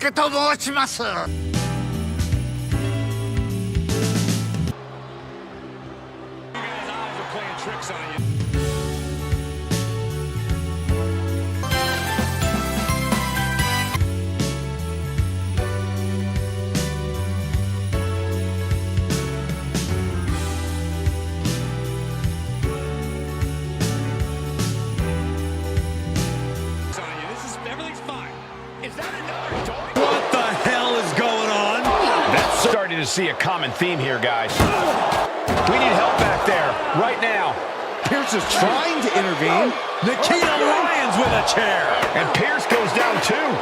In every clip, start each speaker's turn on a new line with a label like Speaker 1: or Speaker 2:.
Speaker 1: 介と申します。
Speaker 2: To see a common theme here, guys. We need help back there right now. Pierce is trying to intervene. Nikita Lyons with a chair. And Pierce goes down too.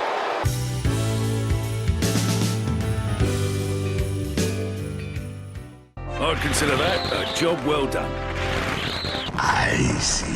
Speaker 3: I would consider that a job well done.
Speaker 1: I see.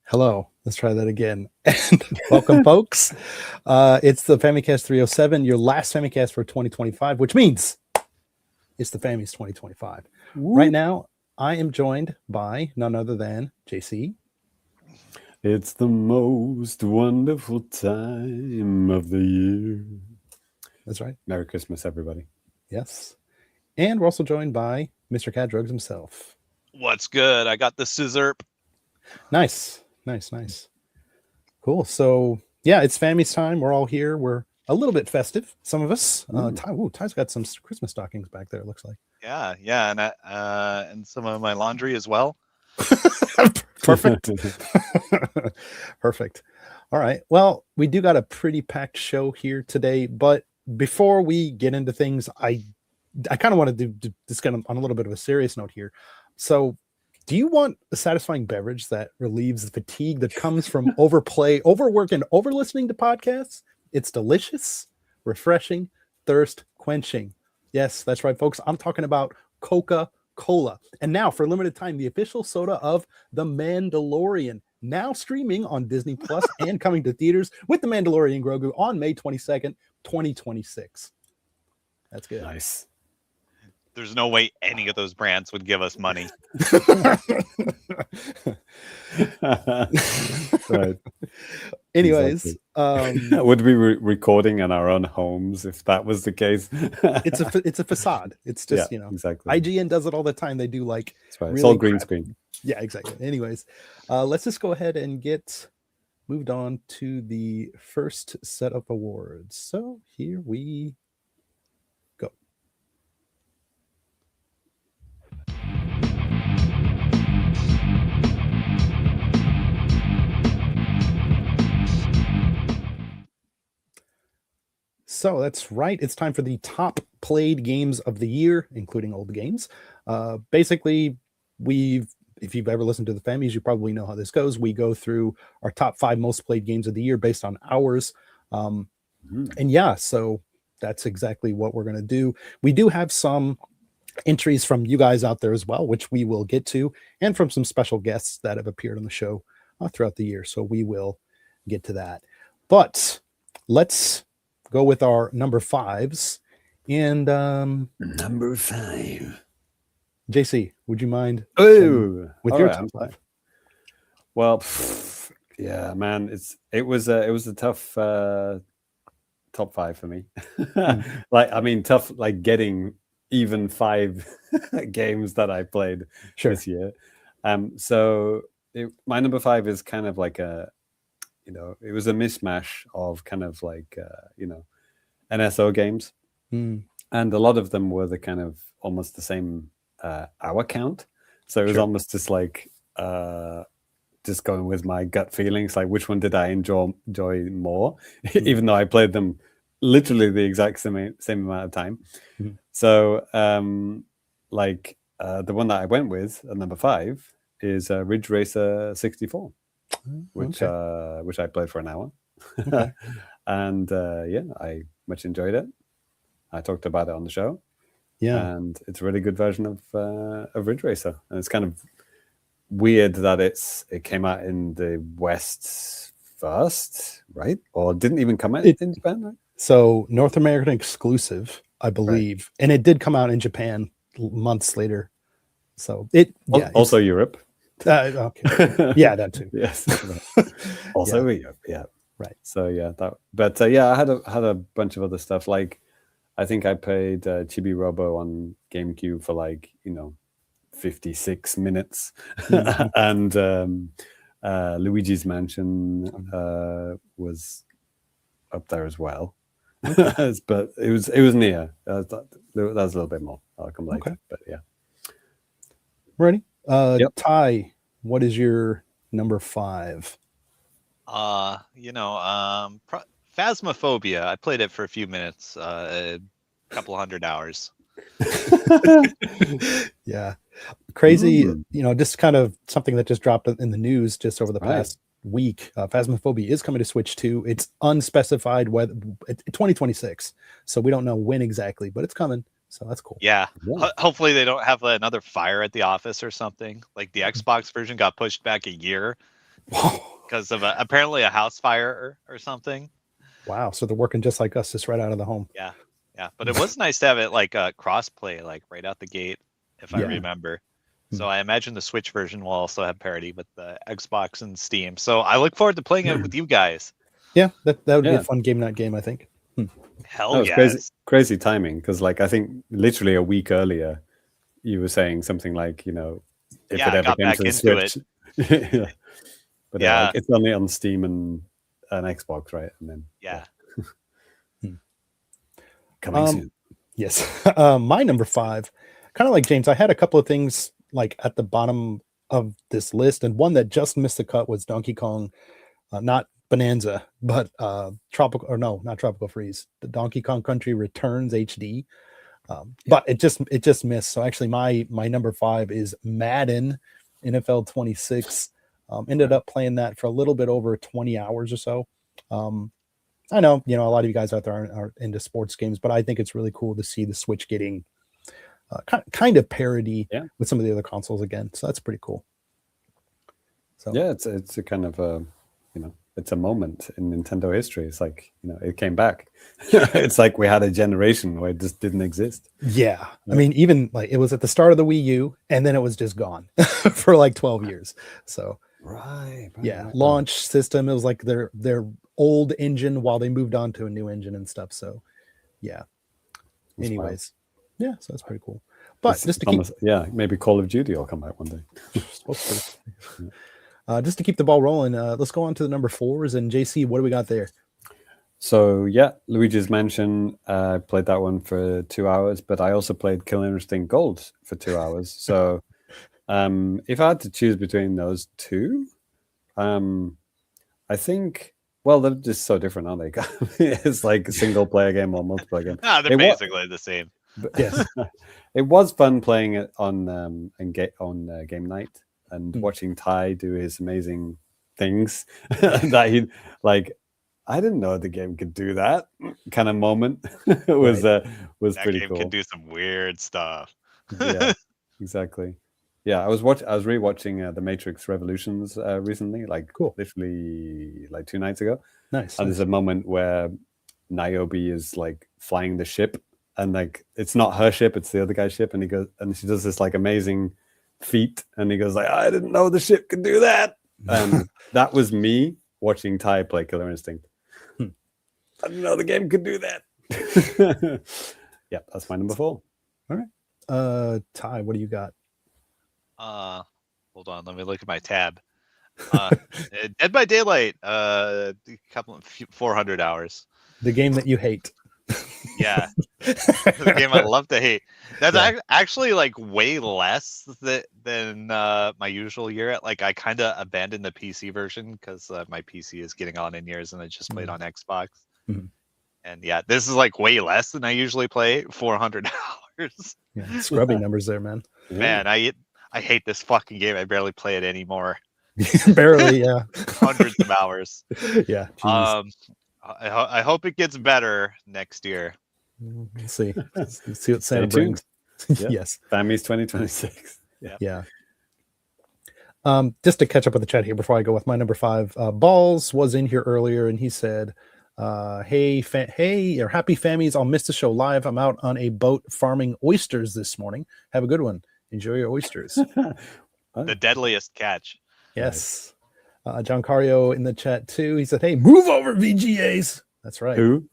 Speaker 4: Hello, let's try that again. And welcome, folks. It's the Famicast 307, your last Famicast for 2025, which means it's the Fammies 2025. Whoop. Right now, I am joined by none other than JC.
Speaker 5: It's the most wonderful time of the year.
Speaker 4: That's right.
Speaker 5: Merry Christmas, everybody.
Speaker 4: Yes. And we're also joined by Mr. Cat Drugs himself.
Speaker 6: What's good? I got the scissor.
Speaker 4: Nice. Cool. So, yeah, it's Fammies time. We're all here. We're a little bit festive, some of us. Ty's got some Christmas stockings back there, it looks like.
Speaker 6: Yeah, and some of my laundry as well.
Speaker 4: Perfect. Perfect. All right. Well, we do got a pretty packed show here today, but before we get into things, I kind of want to do this kind of on a little bit of a serious note here. So, do you want a satisfying beverage that relieves the fatigue that comes from overplay, overwork, and over-listening to podcasts? It's delicious, refreshing, thirst quenching. Yes, that's right, folks. I'm talking about Coca-Cola. And now, for a limited time, the official soda of The Mandalorian, now streaming on Disney Plus and coming to theaters with The Mandalorian Grogu on May 22nd, 2026. That's good.
Speaker 5: Nice.
Speaker 6: There's no way any of those brands would give us money.
Speaker 5: Right.
Speaker 4: Anyways,
Speaker 5: exactly. Would we be recording in our own homes if that was the case?
Speaker 4: it's a facade. It's just,
Speaker 5: exactly.
Speaker 4: IGN does it all the time. They do like
Speaker 5: that's right.
Speaker 4: Really
Speaker 5: it's all green screen.
Speaker 4: Yeah, exactly. Anyways, let's just go ahead and get moved on to the first set of awards. So here we go. So that's right. It's time for the top played games of the year, including old games. Basically, if you've ever listened to the Fammies, you probably know how this goes. We go through our top 5 most played games of the year based on hours. And yeah, so that's exactly what we're going to do. We do have some entries from you guys out there as well, which we will get to, and from some special guests that have appeared on the show throughout the year. So we will get to that. But let's go with our number 5s. And
Speaker 5: number 5.
Speaker 4: JC, would you mind
Speaker 5: with
Speaker 4: your top 5?
Speaker 5: Well, yeah, man, it was a tough top 5 for me. Tough, like getting even 5 games that I played this year. So my number 5 is kind of like it was a mismatch of kind of like NSO games, and a lot of them were the kind of almost the same hour count. So it was almost just like just going with my gut feelings, like which one did I enjoy more, even though I played them literally the exact same amount of time.
Speaker 4: Mhm.
Speaker 5: So, the one that I went with at number 5 is Ridge Racer 64, which I played for an hour.
Speaker 4: Okay.
Speaker 5: And I much enjoyed it. I talked about it on the show.
Speaker 4: Yeah.
Speaker 5: And it's a really good version of Ridge Racer, and it's kind of weird that it came out in the West first, right? Or didn't even come out in Japan, right?
Speaker 4: So North American exclusive, I believe, and it did come out in Japan months later. So
Speaker 5: also Europe.
Speaker 4: Okay. Yeah, that too.
Speaker 5: Yes. Also Europe. Yeah.
Speaker 4: Right.
Speaker 5: So I had a bunch of other stuff. Like I think I played Chibi Robo on GameCube for 56 minutes, and Luigi's Mansion was up there as well. But it was near. That was a little bit more. I'll come later.
Speaker 4: Okay.
Speaker 5: But yeah.
Speaker 4: Ready?
Speaker 5: Yep.
Speaker 4: Ty, what is your number 5?
Speaker 6: Phasmophobia. I played it for a few minutes, a couple 100 hours.
Speaker 4: Yeah. Crazy, just kind of something that just dropped in the news just over the past week. Phasmophobia is coming to Switch 2. It's unspecified whether 2026. So we don't know when exactly, but it's coming. So that's cool.
Speaker 6: Yeah. Hopefully they don't have another fire at the office or something. Like the Xbox version got pushed back a year because of apparently a house fire or something.
Speaker 4: Wow. So they're working just like us, just right out of the home.
Speaker 6: Yeah. Yeah. But it was nice to have it cross-play, right out the gate, if I remember. So I imagine the Switch version will also have parity with the Xbox and Steam. So I look forward to playing it with you guys.
Speaker 4: Yeah, that would be a fun game night game, I think.
Speaker 6: Hell yeah.
Speaker 5: Crazy timing, because I think literally a week earlier you were saying something like, if it ever came to the Switch. But it's only on Steam and Xbox, right? And then coming soon.
Speaker 4: Yes. My number 5, kind of like James, I had a couple of things at the bottom of this list, and one that just missed the cut was Donkey Kong, not Bonanza, but not Tropical Freeze, the Donkey Kong Country Returns HD. But it just missed. So actually my number 5 is Madden NFL 26. Ended up playing that for a little bit over 20 hours or so. I know, a lot of you guys out there aren't into sports games, but I think it's really cool to see the Switch getting kind of parity with some of the other consoles again. So that's pretty cool. So
Speaker 5: it's a kind of it's a moment in Nintendo history. It's it came back. It's like we had a generation where it just didn't exist.
Speaker 4: Yeah. I mean, even it was at the start of the Wii U, and then it was just gone for 12 years. So
Speaker 5: right.
Speaker 4: Launch system, it was their old engine while they moved on to a new engine and stuff. So
Speaker 5: That's
Speaker 4: anyways, so that's pretty cool. But just to keep
Speaker 5: maybe Call of Duty will come out one day.
Speaker 4: Just to keep the ball rolling, let's go on to the number 4s. And JC, what do we got there?
Speaker 5: So Luigi's Mansion. I played that one for 2 hours, but I also played Killer Instinct Gold for 2 hours. So if I had to choose between those two, I think, they're just so different, aren't they? It's like a single player game or multiplayer game.
Speaker 6: They're basically the same.
Speaker 4: Yes.
Speaker 5: It was fun playing it on game night and watching Ty do his amazing things that he I didn't know the game could do that kind of moment. It was
Speaker 6: that
Speaker 5: pretty
Speaker 6: game
Speaker 5: cool.
Speaker 6: Can do some weird stuff.
Speaker 5: Yeah, exactly. Yeah, I was rewatching The Matrix Revolutions recently, literally 2 nights ago.
Speaker 4: Nice.
Speaker 5: And there's a moment where Niobe is flying the ship, and it's not her ship, it's the other guy's ship, and he goes and she does this amazing feat, and he goes I didn't know the ship could do that. And that was me watching Ty play Killer Instinct. I didn't know the game could do that. Yeah, that's my number 4.
Speaker 4: All right. Ty, what do you got?
Speaker 6: Hold on, let me look at my tab. Dead by Daylight, a couple 400 hours.
Speaker 4: The game that you hate.
Speaker 6: Yeah, The game I love to hate. That's
Speaker 4: Yeah.
Speaker 6: actually like way less than my usual year. Like I kind of abandoned the PC version because my PC is getting on in years, and I just played on Xbox.
Speaker 4: Mhm.
Speaker 6: And yeah, this is like way less than I usually play. 400 hours.
Speaker 4: Yeah, scrubby numbers there, man.
Speaker 6: Man, I hate this fucking game. I barely play it anymore.
Speaker 4: Barely, yeah.
Speaker 6: Hundreds of hours.
Speaker 4: Yeah, jeez.
Speaker 6: I hope it gets better next year.
Speaker 4: We'll see. Let's see what Santa
Speaker 5: Stay
Speaker 4: brings.
Speaker 5: tuned. Yeah.
Speaker 4: Yes.
Speaker 5: FAMMIES 2026.
Speaker 4: Yeah. Just to catch up with the chat here before I go with my number 5, Balls was in here earlier and he said, hey, or happy Fammies. I'll miss the show live. I'm out on a boat farming oysters this morning. Have a good one. Enjoy your oysters.
Speaker 6: The deadliest catch.
Speaker 4: Yes. John Cario in the chat too. He said, hey, move over VGAs. That's right.
Speaker 5: Who?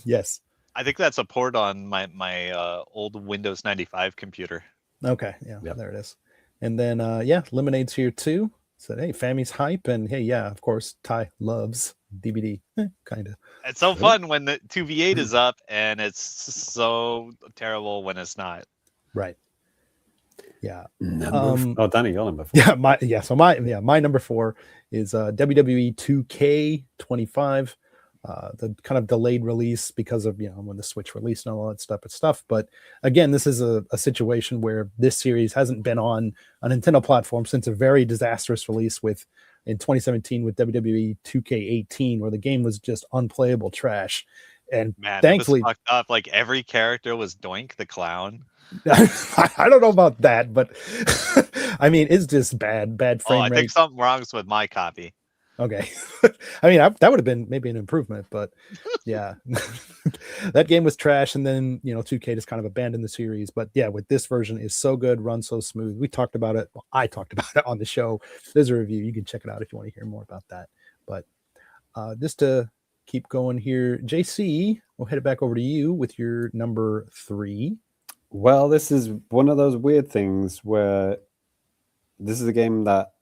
Speaker 4: Yes.
Speaker 6: I think that's a port on my old Windows 95 computer.
Speaker 4: Okay. Yeah.
Speaker 5: Yep.
Speaker 4: There it is. And then, Lemonade's here too. Said, hey, Fammy's hype. And hey, yeah, of course, Ty loves DBD. Kind of.
Speaker 6: It's so fun when the 2v8 is up, and it's so terrible when it's not.
Speaker 4: Right. Yeah.
Speaker 5: Danny, you're number 4.
Speaker 4: Yeah. My number 4 is WWE 2K25. The kind of delayed release because of when the Switch released and all that stuff. But again, this is a situation where this series hasn't been on a Nintendo platform since a very disastrous release in 2017 with WWE 2K18, where the game was just unplayable trash. And
Speaker 6: Man,
Speaker 4: thankfully,
Speaker 6: it was fucked up. Like every character was Doink the Clown.
Speaker 4: I don't know about that, but I mean, it's just bad frame
Speaker 6: I
Speaker 4: rate.
Speaker 6: think something wrong's with my copy.
Speaker 4: Okay. I mean, that would have been maybe an improvement, but yeah, that game was trash. And then, 2K just kind of abandoned the series. But yeah, with this version is so good, runs so smooth. We talked about it. Well, I talked about it on the show. There's a review. You can check it out if you want to hear more about that. But just to keep going here, JC, we'll head it back over to you with your number 3.
Speaker 5: Well, this is one of those weird things where this is a game that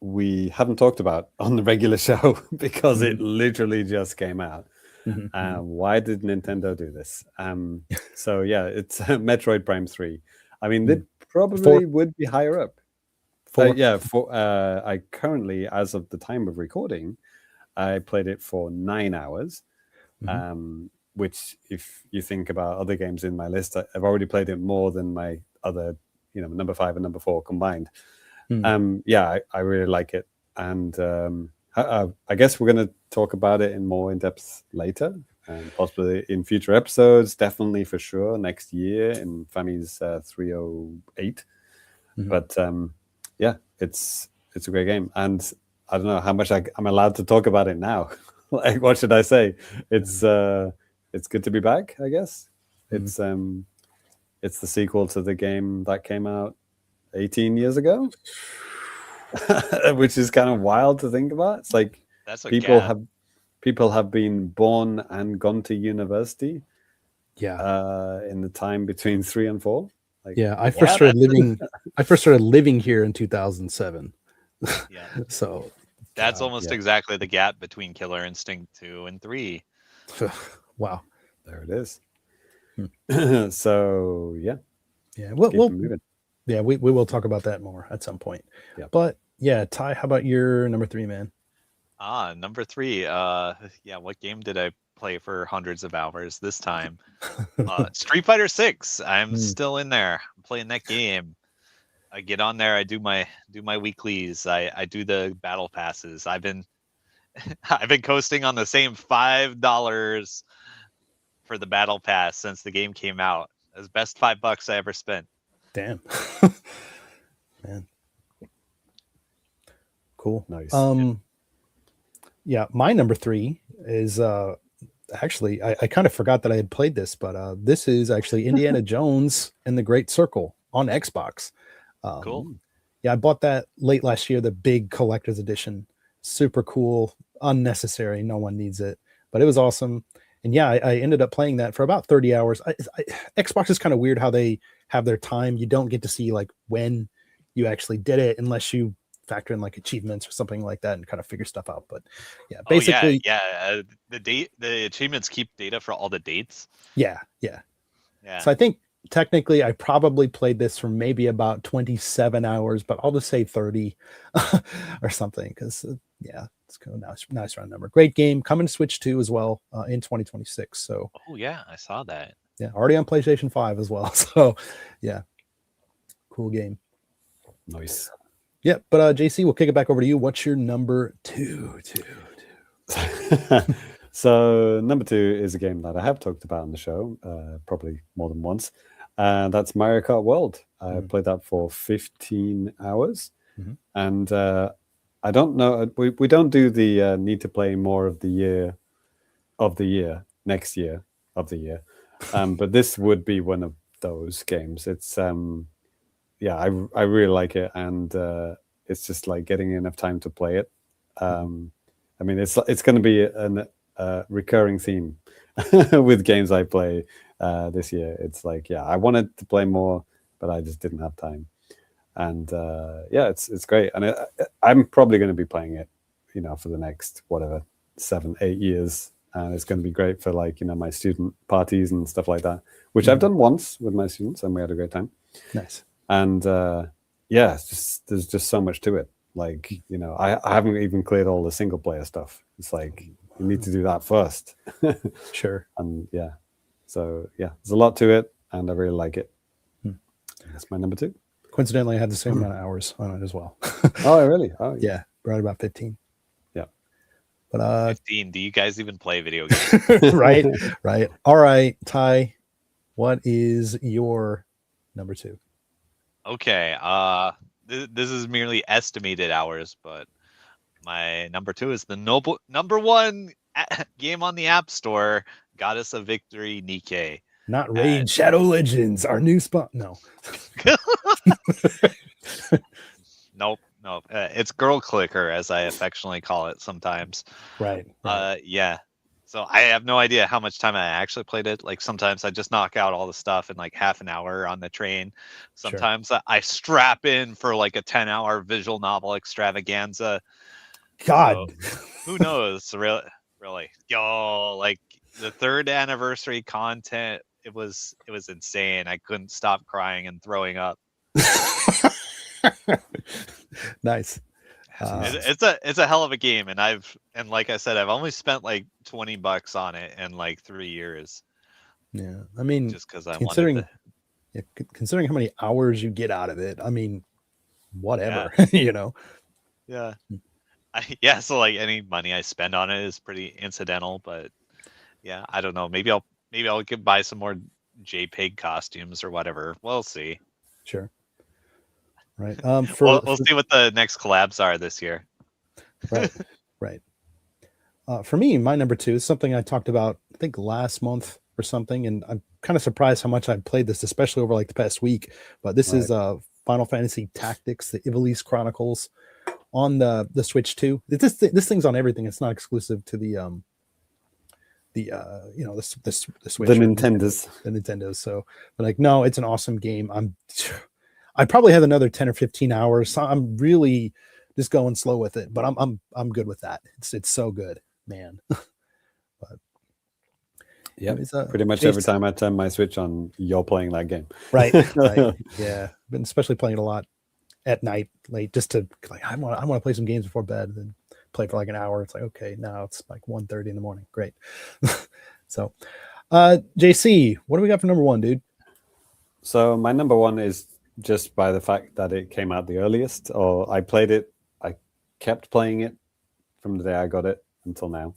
Speaker 5: we haven't talked about on the regular show because it literally just came out. Why did Nintendo do this? So yeah, it's Metroid Prime 3. I mean, it probably would be higher up. I currently, as of the time of recording, I played it for 9 hours. Which, if you think about other games in my list, I've already played it more than my other, number 5 and number 4 combined. I really like it, and I guess we're going to talk about it in more in depth later, and possibly in future episodes. Definitely for sure next year in FAMMIES 308. But it's a great game, and I don't know how much I'm allowed to talk about it now. Like, what should I say? It's good to be back, I guess. It's the sequel to the game that came out 18 years ago, which is kind of wild to think about. It's like people have been born and gone to university in the time between 3 and 4. Like,
Speaker 4: I first started living here in 2007.
Speaker 6: Yeah.
Speaker 4: So
Speaker 6: that's almost exactly the gap between Killer Instinct 2 and 3.
Speaker 4: Wow.
Speaker 5: There it is. So yeah.
Speaker 4: We will talk about that more at some point.
Speaker 5: Yeah.
Speaker 4: But yeah, Ty, how about your number 3, man?
Speaker 6: Number 3. What game did I play for hundreds of hours this time? Street Fighter 6. I'm still in there. I'm playing that game. I get on there. I do my weeklies. I do the battle passes. I've been coasting on the same $5 for the battle pass since the game came out. It was best $5 I ever spent.
Speaker 4: Damn. Man. Cool.
Speaker 5: Nice.
Speaker 4: My number 3 is actually I kind of forgot that I had played this, but this is actually Indiana Jones and the Great Circle on Xbox.
Speaker 6: Cool.
Speaker 4: Yeah, I bought that late last year, the big collector's edition. Super cool, unnecessary. No one needs it, but it was awesome. And yeah, I ended up playing that for about 30 hours. Xbox is kind of weird how they have their time. You don't get to see like when you actually did it unless you factor in like achievements or something like that and kind of figure stuff out. But yeah, basically,
Speaker 6: the achievements keep data for all the dates.
Speaker 4: Yeah.
Speaker 6: Yeah.
Speaker 4: So I think technically I probably played this for maybe about 27 hours, but I'll just say 30 or something because, yeah, it's kind of nice round number. Great game. Coming to Switch 2 as well in 2026. So,
Speaker 6: Oh yeah, I saw that.
Speaker 4: yeah, already on PlayStation 5 as well. So, yeah, cool game.
Speaker 5: Nice.
Speaker 4: Yeah, but JC, we'll kick it back over to you. What's your number two?
Speaker 5: So number 2 is a game that I have talked about on the show, probably more than once. That's Mario Kart World. I played that for 15 hours. And I don't know, we don't do the need to play more of the year next year of the year. But this would be one of those games. It's yeah, I really like it, and it's just like getting enough time to play it. I mean, it's going to be a recurring theme with games I play this year. It's like, yeah, I wanted to play more, but I just didn't have time. And yeah, it's great, and I'm probably going to be playing it, you know, for the next 7-8 years, and it's going to be great for, like, you know, my student parties and stuff like that, which I've done once with my students, and we had a great time.
Speaker 4: Nice.
Speaker 5: And yeah, there's just so much to it. Like, you know, I haven't even cleared all the single player stuff. It's like, you need to do that first.
Speaker 4: Sure.
Speaker 5: And yeah, so yeah, there's a lot to it, and I really like it. That's my number 2.
Speaker 4: Coincidentally, I had the same amount of hours on it as well.
Speaker 5: Oh, really? Oh,
Speaker 4: Yeah, right about 15.
Speaker 5: Yeah.
Speaker 4: But
Speaker 6: 15. Do you guys even play video games?
Speaker 4: right. All right, Ty, what is your number 2?
Speaker 6: Okay. This is merely estimated hours, but my number 2 is the number 1 game on the App Store. Goddess of Victory, Nikkei.
Speaker 4: Not Raid Shadow Legends, our new spot. No.
Speaker 6: Nope. It's Girl Clicker, as I affectionately call it sometimes.
Speaker 4: Right.
Speaker 6: Yeah. So I have no idea how much time I actually played it. Like, sometimes I just knock out all the stuff in like half an hour on the train. Sometimes I strap in for like a 10-hour visual novel extravaganza.
Speaker 4: God.
Speaker 6: So, who knows? Really. Yo, like the 3rd anniversary content, it was insane. I couldn't stop crying and throwing up.
Speaker 4: Nice.
Speaker 6: It's a hell of a game, and like I said, I've only spent like $20 on it in like 3 years.
Speaker 4: Yeah, I mean,
Speaker 6: just because I
Speaker 4: considering how many hours you get out of it, I mean, whatever. Yeah. You know.
Speaker 6: Yeah. Yeah. So like any money I spend on it is pretty incidental, but yeah, I don't know. Maybe I'll buy some more JPEG costumes or whatever. We'll see.
Speaker 4: Sure. Right.
Speaker 6: We'll see what the next collabs are this year.
Speaker 4: Right. For me, my number 2 is something I talked about, I think last month or something, and I'm kind of surprised how much I've played this, especially over like the past week. But this is Final Fantasy Tactics: The Ivalice Chronicles on the Switch 2. This thing's on everything. It's not exclusive to the Switch,
Speaker 5: the Nintendos.
Speaker 4: So, but like, no, it's an awesome game. I probably have another 10 or 15 hours. So I'm really just going slow with it, but I'm good with that. It's so good, man. But
Speaker 5: yeah, pretty much every time I turn my Switch on, you're playing that game.
Speaker 4: Right. Yeah, been especially playing it a lot at night, late, just to like, I want to play some games before bed, and then play for like an hour. It's like, okay, now it's like 1:30 in the morning. Great. So, JC, what do we got for number 1, dude?
Speaker 5: So my number 1 is just by the fact that it came out the earliest, or I played it, I kept playing it from the day I got it until now,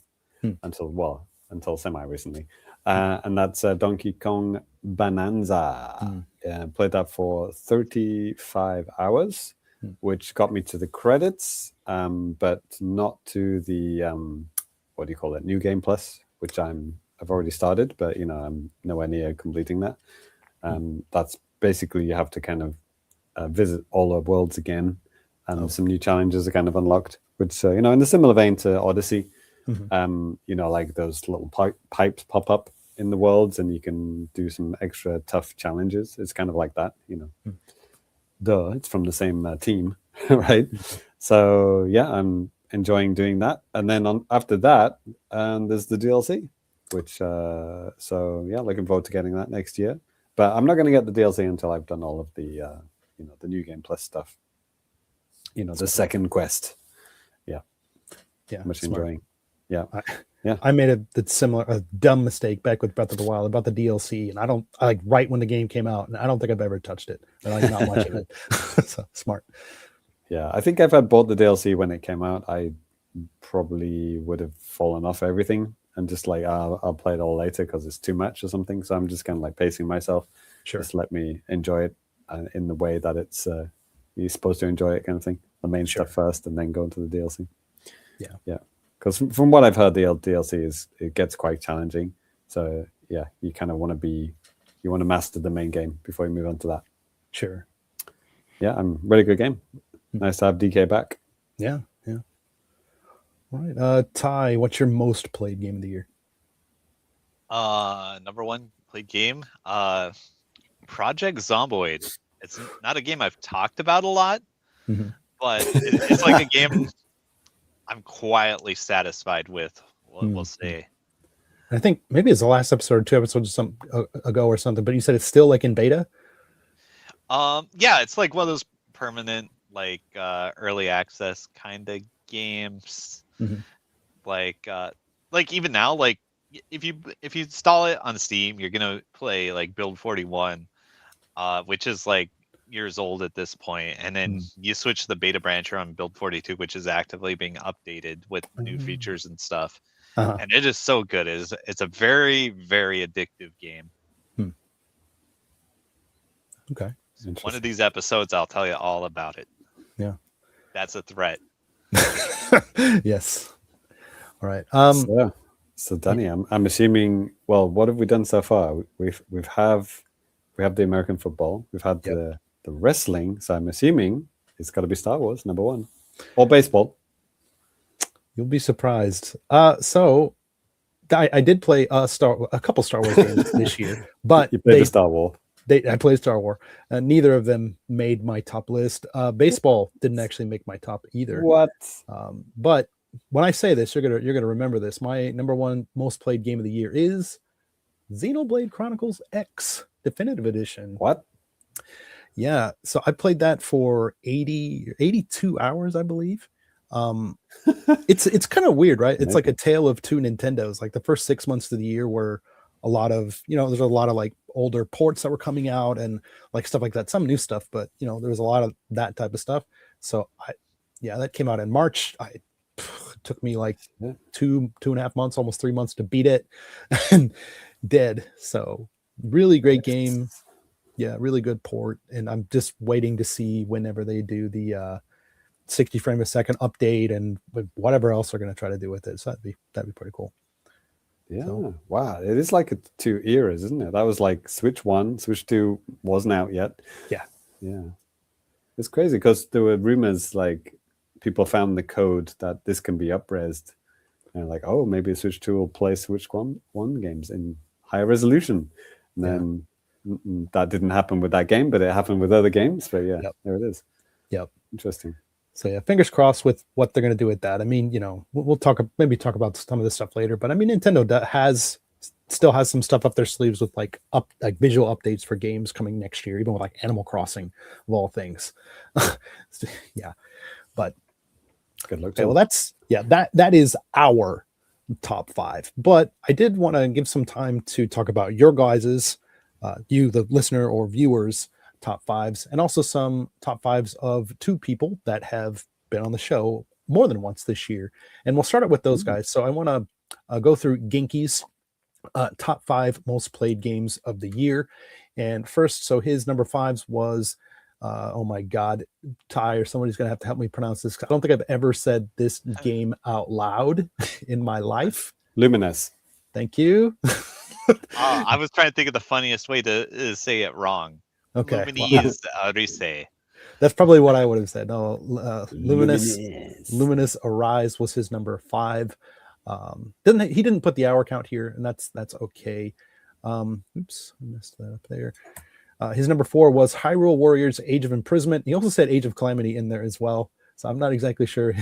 Speaker 5: until semi-recently. And that's Donkey Kong Bonanza. Played that for 35 hours, which got me to the credits, but not to the, what do you call it, New Game Plus, which I've already started, but, you know, I'm nowhere near completing that. That's basically, you have to kind of visit all the worlds again, and some new challenges are kind of unlocked, which, you know, in a similar vein to Odyssey, you know, like those little pipes pop up in the worlds, and you can do some extra tough challenges. It's kind of like that, you know. It's from the same team, right? So yeah, I'm enjoying doing that. And then after that, there's the DLC, which so yeah, looking forward to getting that next year. But I'm not going to get the DLC until I've done all of the the New Game Plus stuff. The second quest.
Speaker 4: Yeah,
Speaker 5: Much
Speaker 4: smart.
Speaker 5: enjoying. Yeah.
Speaker 4: I made a dumb mistake back with Breath of the Wild about the DLC, and I like right when the game came out, and I don't think I've ever touched it. Or like not much of it. So smart.
Speaker 5: Yeah, I think if I bought the DLC when it came out, I probably would have fallen off everything and just like I'll play it all later because it's too much or something. So I'm just kind of like pacing myself.
Speaker 4: Sure.
Speaker 5: Just let me enjoy it in the way that it's you're supposed to enjoy it, kind of thing. The main stuff first, and then go into the DLC. Yeah. Because from what I've heard, the DLC it gets quite challenging. So yeah, you kind of want to master the main game before you move on to that.
Speaker 4: Sure.
Speaker 5: Yeah, really good game. Nice to have DK back.
Speaker 4: Yeah. All right. Ty, what's your most played game of the year?
Speaker 6: Number one played game. Project Zomboid. It's not a game I've talked about a lot, but it's like a game I'm quietly satisfied with. We'll say.
Speaker 4: I think maybe it's the last episode or 2 episodes ago or something, but you said it's still like in beta.
Speaker 6: Yeah, it's like one of those permanent like early access kind of games. Like even now, like if you install it on Steam, you're gonna play like Build 41, which is like years old at this point, and then you switch the beta brancher on Build 42, which is actively being updated with new features and stuff. And it is so good. It's a very, very addictive game.
Speaker 4: Okay.
Speaker 6: One of these episodes, I'll tell you all about it.
Speaker 4: Yeah.
Speaker 6: That's a threat.
Speaker 4: Yes. All right.
Speaker 5: So Danny, I'm assuming. Well, what have we done so far? We have the American football. We've had the wrestling. So I'm assuming it's got to be Star Wars number 1, or baseball.
Speaker 4: You'll be surprised. So I did play a couple Star Wars games this year, but
Speaker 5: you played the Star Wars.
Speaker 4: I played Star Wars. Neither of them made my top list. Baseball didn't actually make my top either.
Speaker 5: What?
Speaker 4: But when I say this, you're gonna remember this. My number 1 most played game of the year is Xenoblade Chronicles X Definitive Edition.
Speaker 5: What?
Speaker 4: Yeah. So I played that for 82 hours, I believe. It's kind of weird, right? It's like a tale of two Nintendos. Like the first 6 months of the year were a lot of, there's a lot of like older ports that were coming out and like stuff like that, some new stuff, but there was a lot of that type of stuff. So that came out in March. It took me like 2.5 months, almost 3 months to beat it and dead. So really great game. Yeah, really good port. And I'm just waiting to see whenever they do the 60 frame a second update and whatever else they're going to try to do with it. So that'd be pretty cool.
Speaker 5: Yeah. So, wow. It is like 2 eras, isn't it? That was like Switch 1, Switch 2 wasn't out yet.
Speaker 4: Yeah.
Speaker 5: It's crazy because there were rumors like people found the code that this can be up-resed. And like, oh, maybe Switch 2 will play Switch 1 games in higher resolution. And then that didn't happen with that game, but it happened with other games. But there it is. Yep. Interesting.
Speaker 4: So fingers crossed with what they're going to do with that. I mean, we'll talk about some of this stuff later, but I mean, Nintendo still has some stuff up their sleeves with like visual updates for games coming next year, even with like Animal Crossing of all things. But
Speaker 5: good luck.
Speaker 4: Okay, well, that is our top 5. But I did want to give some time to talk about your guys's, you, the listener or viewers, top 5s, and also some top 5s of 2 people that have been on the show more than once this year. And we'll start it with those guys. So I want to go through Genki's top 5 most played games of the year. And first, so his number 5s was, oh my God, Ty or somebody's going to have to help me pronounce this. I don't think I've ever said this game out loud in my life.
Speaker 5: Luminous.
Speaker 4: Thank you.
Speaker 6: I was trying to think of the funniest way to say it wrong.
Speaker 4: Okay.
Speaker 6: Luminous.
Speaker 4: That's probably what I would have said. No, Luminous Arise was his number 5. He didn't put the hour count here, and that's okay. Oops, I messed that up there. His number 4 was Hyrule Warriors Age of Imprisonment. He also said Age of Calamity in there as well. So I'm not exactly sure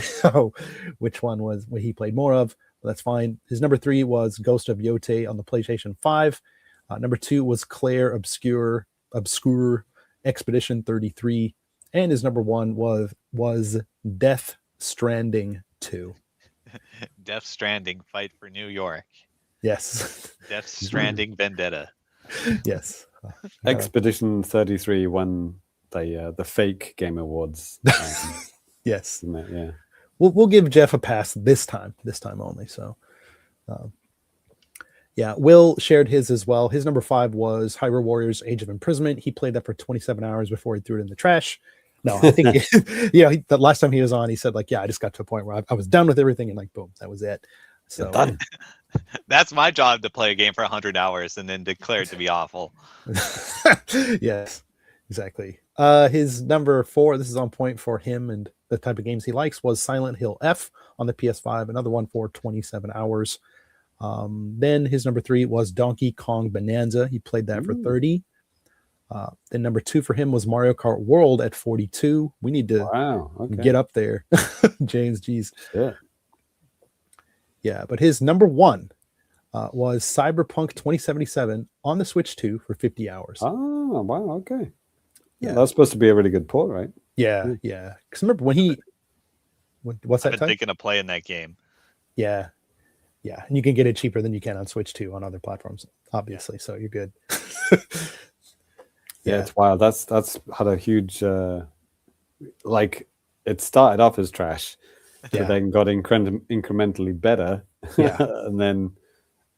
Speaker 4: which one was what he played more of, but that's fine. His number 3 was Ghost of Yote on the PlayStation 5. Number 2 was Claire Obscure Expedition 33. And his number 1 was Death Stranding 2.
Speaker 6: Death Stranding, Fight for New York.
Speaker 4: Yes.
Speaker 6: Death Stranding Vendetta.
Speaker 4: Yes.
Speaker 5: Expedition 33 won the fake Game Awards.
Speaker 4: Yes.
Speaker 5: Isn't it? Yeah.
Speaker 4: We'll give Jeff a pass this time only. So, yeah, Will shared his as well. His number 5 was Hyrule Warriors: Age of Imprisonment. He played that for 27 hours before he threw it in the trash. No, I think the last time he was on, he said like, yeah, I just got to a point where I was done with everything and like, boom, that was it. So
Speaker 5: done.
Speaker 6: That's my job, to play a game for 100 hours and then declare it to be awful.
Speaker 4: Yes, exactly. His number 4, this is on point for him and the type of games he likes, was Silent Hill F on the PS5, another one for 27 hours. Then his number 3 was Donkey Kong Bonanza. He played that for 30. Then number 2 for him was Mario Kart World at 42. We need to get up there. James, geez. Yeah, but his number 1 was Cyberpunk 2077 on the Switch 2 for 50 hours.
Speaker 5: Oh, wow. Okay.
Speaker 4: Yeah,
Speaker 5: that's supposed to be a really good port, right?
Speaker 4: Yeah. Because remember when what's that?
Speaker 6: I've been thinking of playing that game.
Speaker 4: Yeah. And you can get it cheaper than you can on Switch 2 on other platforms, obviously. So you're good.
Speaker 5: Yeah, it's wild. That's had a huge like it started off as trash, but then got incrementally better. And then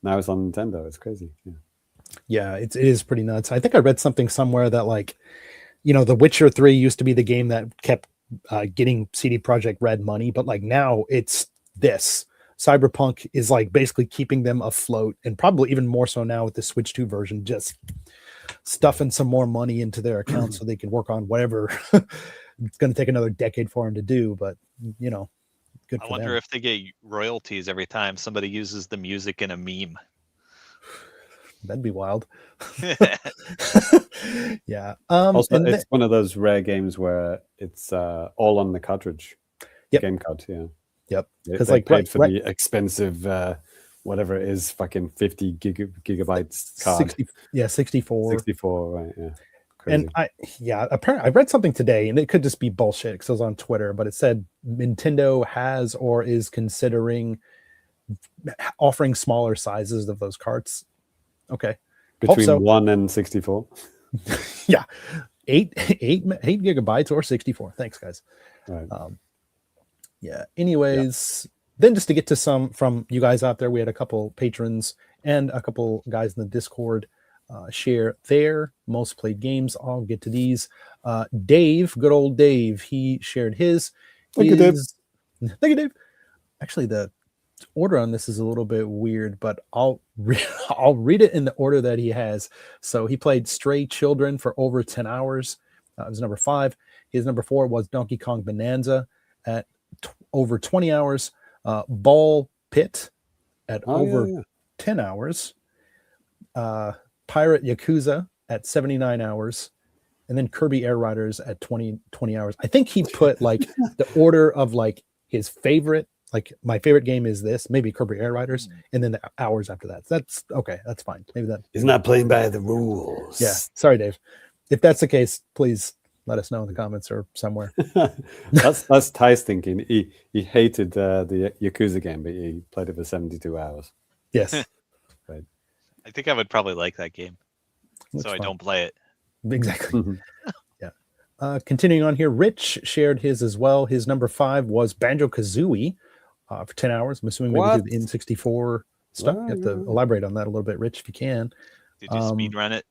Speaker 5: now it's on Nintendo. It's crazy.
Speaker 4: Yeah, it is pretty nuts. I think I read something somewhere that like, The Witcher 3 used to be the game that kept getting CD Projekt Red money, but like now it's this. Cyberpunk is like basically keeping them afloat, and probably even more so now with the Switch 2 version, just stuffing some more money into their account so they can work on whatever it's going to take another decade for them to do. But good.
Speaker 6: I wonder if they get royalties every time somebody uses the music in a meme.
Speaker 4: That'd be wild. Yeah.
Speaker 5: Also, it's one of those rare games where it's all on the cartridge. Game card. Yeah.
Speaker 4: Yep.
Speaker 5: Because like paid for the expensive whatever it is, fucking 50 gigabytes card.
Speaker 4: 64.
Speaker 5: 64, right? Yeah. Crazy.
Speaker 4: And apparently I read something today, and it could just be bullshit because it was on Twitter, but it said Nintendo has or is considering offering smaller sizes of those carts. Okay.
Speaker 5: Between 1 and 64.
Speaker 4: Yeah. 8 gigabytes or 64. Thanks, guys.
Speaker 5: Right.
Speaker 4: Anyways, then just to get to some from you guys out there, we had a couple patrons and a couple guys in the Discord share their most played games. I'll get to these. Dave, good old Dave, he shared his.
Speaker 5: Thank you, Dave.
Speaker 4: Thank you, Dave. Actually, the order on this is a little bit weird, but I'll read it in the order that he has. So he played Stray Children for over 10 hours. It was number 5. His number 4 was Donkey Kong Bonanza at over 20 hours. Ball Pit at over 10 hours. Pirate Yakuza at 79 hours. And then Kirby Air Riders at 20 hours. I think he put like the order of like his favorite, like my favorite game is this, maybe Kirby Air Riders, and then the hours after that. That's okay. That's fine. Maybe that
Speaker 5: he's not playing by the rules.
Speaker 4: Yeah. Sorry, Dave. If that's the case, please let us know in the comments or somewhere.
Speaker 5: That's Ty's thinking. He hated the Yakuza game, but he played it for 72 hours.
Speaker 4: Yes.
Speaker 5: Right.
Speaker 6: I think I would probably like that game.
Speaker 4: Looks
Speaker 6: I
Speaker 4: fun.
Speaker 6: don't play it.
Speaker 4: Exactly. Yeah. Continuing on here, Rich shared his as well. His number 5 was Banjo-Kazooie for 10 hours. I'm assuming maybe do the N64 stuff. You have to elaborate on that a little bit, Rich, if you can.
Speaker 6: Did you speed run it?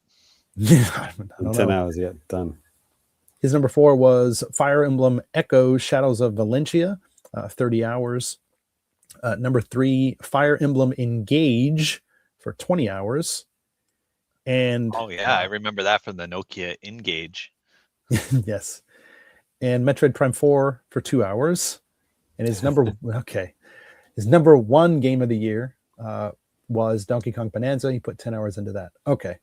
Speaker 4: Yeah, I don't
Speaker 5: 10
Speaker 4: know.
Speaker 5: hours, yeah, done.
Speaker 4: His number 4 was Fire Emblem Echo Shadows of Valencia, 30 hours. Number 3, Fire Emblem Engage for 20 hours. And
Speaker 6: I remember that from the Nokia Engage.
Speaker 4: yes. And Metroid Prime 4 for 2 hours. And his number his number 1 game of the year was Donkey Kong Bonanza. He put 10 hours into that. Okay.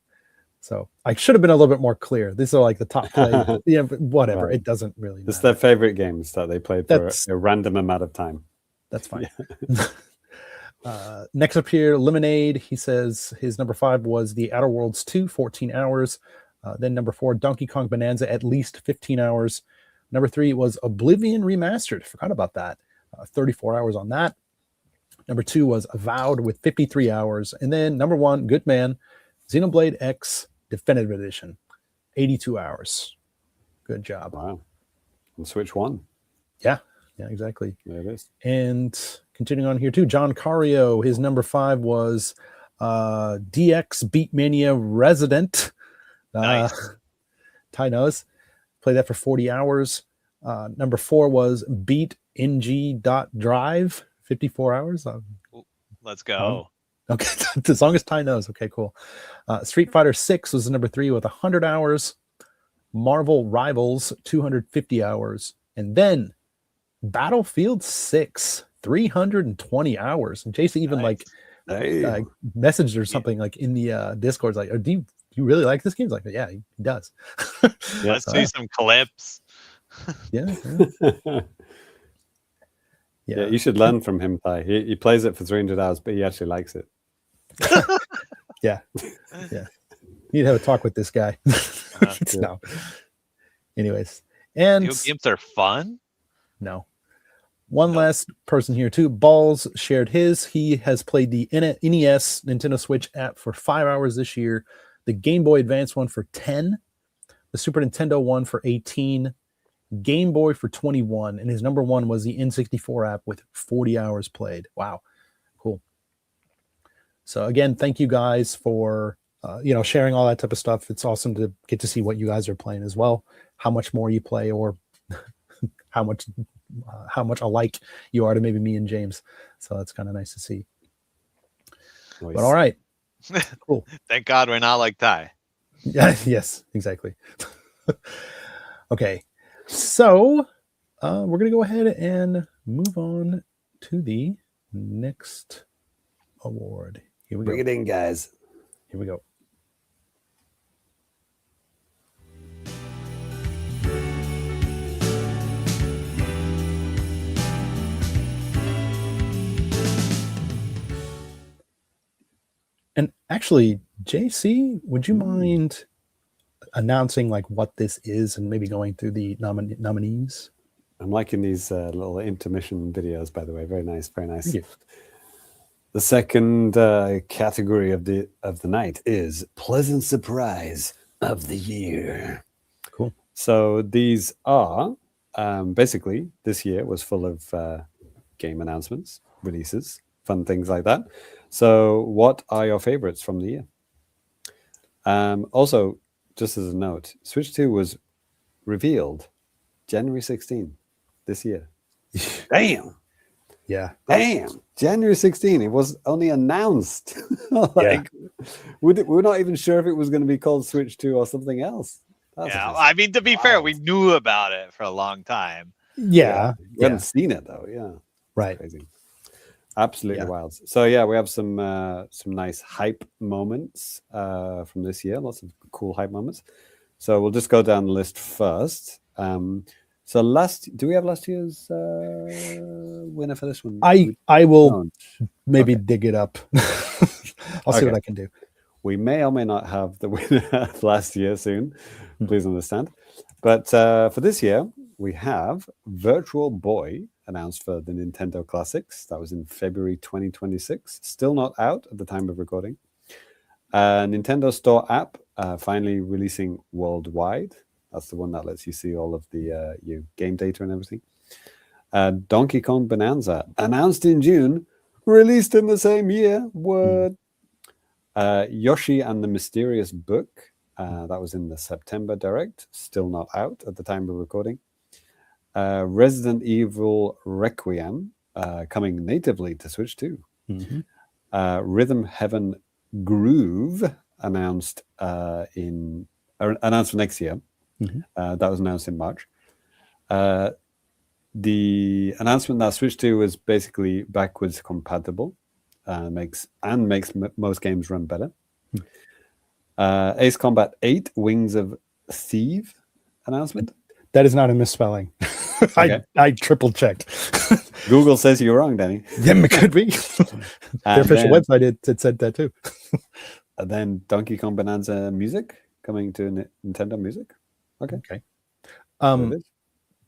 Speaker 4: So I should have been a little bit more clear. These are like the top play. Yeah, but whatever. Right. It doesn't really matter.
Speaker 5: It's their favorite games that they played for a random amount of time.
Speaker 4: That's fine. Next up here, Lemonade. He says his number 5 was The Outer Worlds 2, 14 hours. Then number 4, Donkey Kong Bonanza, at least 15 hours. Number 3 was Oblivion Remastered. Forgot about that. 34 hours on that. Number 2 was Avowed with 53 hours. And then number 1, good man, Xenoblade X Definitive Edition, 82 hours. Good job.
Speaker 5: Wow. And Switch 1.
Speaker 4: Yeah, exactly.
Speaker 5: There it is.
Speaker 4: And continuing on here too, John Cario, his number 5 was DX Beatmania Resident.
Speaker 6: Nice.
Speaker 4: Ty knows. Played that for 40 hours. Number 4 was Beat NG.Drive, 54 hours.
Speaker 6: Let's go.
Speaker 4: Okay, as long as Ty knows. Okay, cool. Street Fighter 6 was number 3 with 100 hours. Marvel Rivals, 250 hours. And then Battlefield 6, 320 hours. And Jason even
Speaker 5: Hey.
Speaker 4: messaged or something like in the Discord, like, do you really like this game? He's like, yeah, he does.
Speaker 6: Let's see some clips.
Speaker 4: Yeah.
Speaker 5: Yeah, you should learn from him, Ty. He plays it for 300 hours, but he actually likes it.
Speaker 4: Yeah. Need to have a talk with this guy. No. Anyways, and
Speaker 6: Video games are fun.
Speaker 4: no. One last person here too. Balls shared his. He has played the NES Nintendo Switch app for 5 hours this year, the Game Boy Advance one for 10, the Super Nintendo one for 18, Game Boy for 21, and his number 1 was the N64 app with 40 hours played. Wow, cool. So again, thank you guys for sharing all that type of stuff. It's awesome to get to see what you guys are playing as well, how much more you play, or how much alike you are to maybe me and James. So that's kind of nice to see.
Speaker 5: Nice.
Speaker 4: But all right, cool.
Speaker 6: Thank God we're not like Ty.
Speaker 4: Yeah, yes, exactly. Okay, so we're gonna go ahead and move on to the next award. Here we go.
Speaker 5: Bring it in, guys.
Speaker 4: Here we go. And actually, JC, would you mind announcing like what this is and maybe going through the nominees?
Speaker 5: I'm liking these little intermission videos, by the way. Very nice, very nice.
Speaker 4: Thank you.
Speaker 5: The second category of the night is Pleasant Surprise of the Year.
Speaker 4: Cool.
Speaker 5: So these are basically, this year was full of game announcements, releases, fun things like that. So what are your favorites from the year? Also, just as a note, Switch 2 was revealed January 16 this year. Damn.
Speaker 4: Yeah.
Speaker 5: Damn. January 16. It was only announced. We're not even sure if it was going to be called Switch 2 or something else. That's
Speaker 6: I mean, to be fair, we knew about it for a long time.
Speaker 4: Yeah.
Speaker 5: We haven't seen it though. Yeah.
Speaker 4: Right.
Speaker 5: Crazy. Absolutely wild. So yeah, we have some nice hype moments from this year. Lots of cool hype moments. So we'll just go down the list first. So do we have last year's winner for this one?
Speaker 4: I will maybe dig it up. I'll see what I can do.
Speaker 5: We may or may not have the winner of last year soon. Please understand. But for this year, we have Virtual Boy announced for the Nintendo Classics. That was in February 2026. Still not out at the time of recording. Nintendo Store app finally releasing worldwide. That's the one that lets you see all of the your game data and everything. Donkey Kong Bonanza, announced in June, released in the same year. Word. Yoshi and the Mysterious Book. That was in the September Direct. Still not out at the time of recording. Resident Evil Requiem, coming natively to Switch 2. Rhythm Heaven Groove, announced announced for next year. That was announced in March. The announcement that Switch 2 is basically backwards compatible, makes most games run better. Ace Combat 8 Wings of Thief announcement.
Speaker 4: That is not a misspelling.
Speaker 5: Okay.
Speaker 4: I triple checked.
Speaker 5: Google says you're wrong, Danny.
Speaker 4: Yeah, it could be. Their official website, it said that too.
Speaker 5: And then Donkey Kong Bonanza Music coming to Nintendo Music. Okay.
Speaker 4: Okay.
Speaker 5: There it is.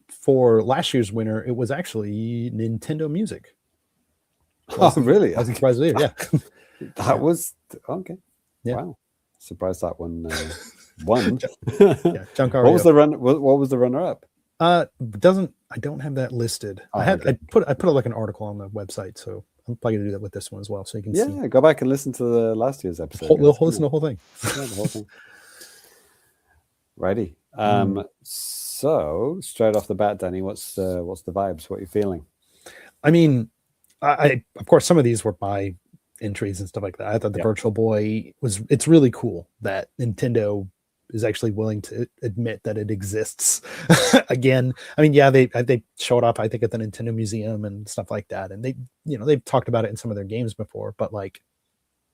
Speaker 4: For last year's winner, it was actually Nintendo Music.
Speaker 5: Oh, really?
Speaker 4: I was surprised either. Yeah.
Speaker 5: That was okay.
Speaker 4: Yeah.
Speaker 5: Wow. Surprised that one won.
Speaker 4: Yeah. Junkario.
Speaker 5: What was the run? What was the runner up?
Speaker 4: I don't have that listed.
Speaker 5: Oh,
Speaker 4: I
Speaker 5: okay.
Speaker 4: put like an article on the website, so I'm probably gonna do that with this one as well, so you can see.
Speaker 5: Yeah, go back and listen to the last year's episode.
Speaker 4: Listen to the whole thing.
Speaker 5: Yeah, the whole thing. Righty. So straight off the bat, Danny, what's the vibes? What are you feeling?
Speaker 4: I mean, I of course some of these were my entries and stuff like that. I thought the Virtual Boy it's really cool that Nintendo is actually willing to admit that it exists again. I mean, yeah, they showed up, I think, at the Nintendo Museum and stuff like that, and they've talked about it in some of their games before, but like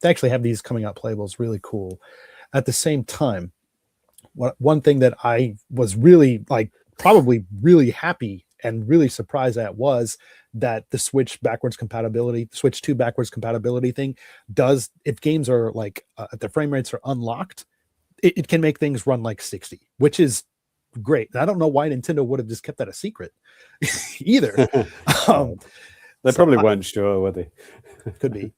Speaker 4: they actually have these coming out playable is really cool. At the same time, one thing that I was really probably really happy and really surprised at was that the Switch 2 backwards compatibility thing does, if games are the frame rates are unlocked, it can make things run like 60, which is great. I don't know why Nintendo would have just kept that a secret either.
Speaker 5: They probably weren't sure, were they?
Speaker 4: Could be.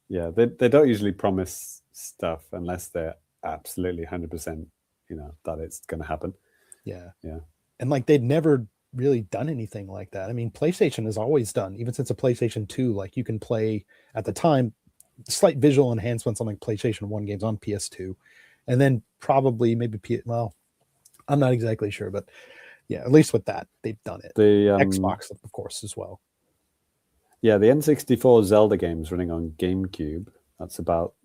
Speaker 5: Yeah, they don't usually promise stuff unless they're absolutely 100%, that it's going to happen.
Speaker 4: Yeah.
Speaker 5: Yeah.
Speaker 4: And they'd never really done anything like that. I mean, PlayStation has always done, even since the PlayStation 2, you can play at the time slight visual enhancements on PlayStation 1 games on PS2. And then probably maybe I'm not exactly sure, but yeah, at least with that, they've done it.
Speaker 5: The
Speaker 4: Xbox, of course, as well.
Speaker 5: Yeah, the N64 Zelda games running on GameCube. That's about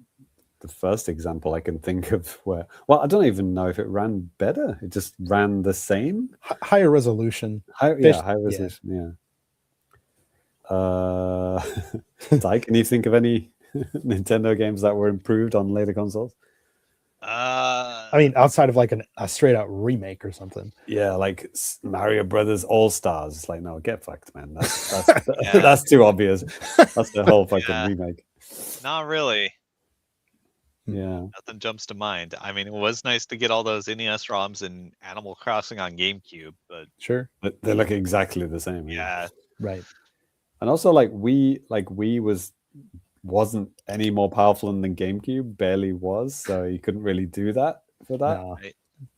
Speaker 5: the first example I can think of where, I don't even know if it ran better. It just ran the same.
Speaker 4: Higher resolution.
Speaker 5: High resolution, yeah. Ty, can you think of any Nintendo games that were improved on later consoles?
Speaker 6: I
Speaker 4: mean, outside of a straight out remake or something.
Speaker 5: Yeah, like Mario Brothers All Stars. It's no, get fucked, man. That's that's too obvious. That's the whole fucking remake.
Speaker 6: Not really.
Speaker 5: Yeah.
Speaker 6: Nothing jumps to mind. I mean, it was nice to get all those NES ROMs and Animal Crossing on GameCube, but
Speaker 4: sure,
Speaker 5: but they look exactly the same.
Speaker 6: Yeah.
Speaker 4: Right.
Speaker 5: And also, Wii wasn't any more powerful than GameCube, barely was, so you couldn't really do that for that.
Speaker 4: No.
Speaker 6: Right.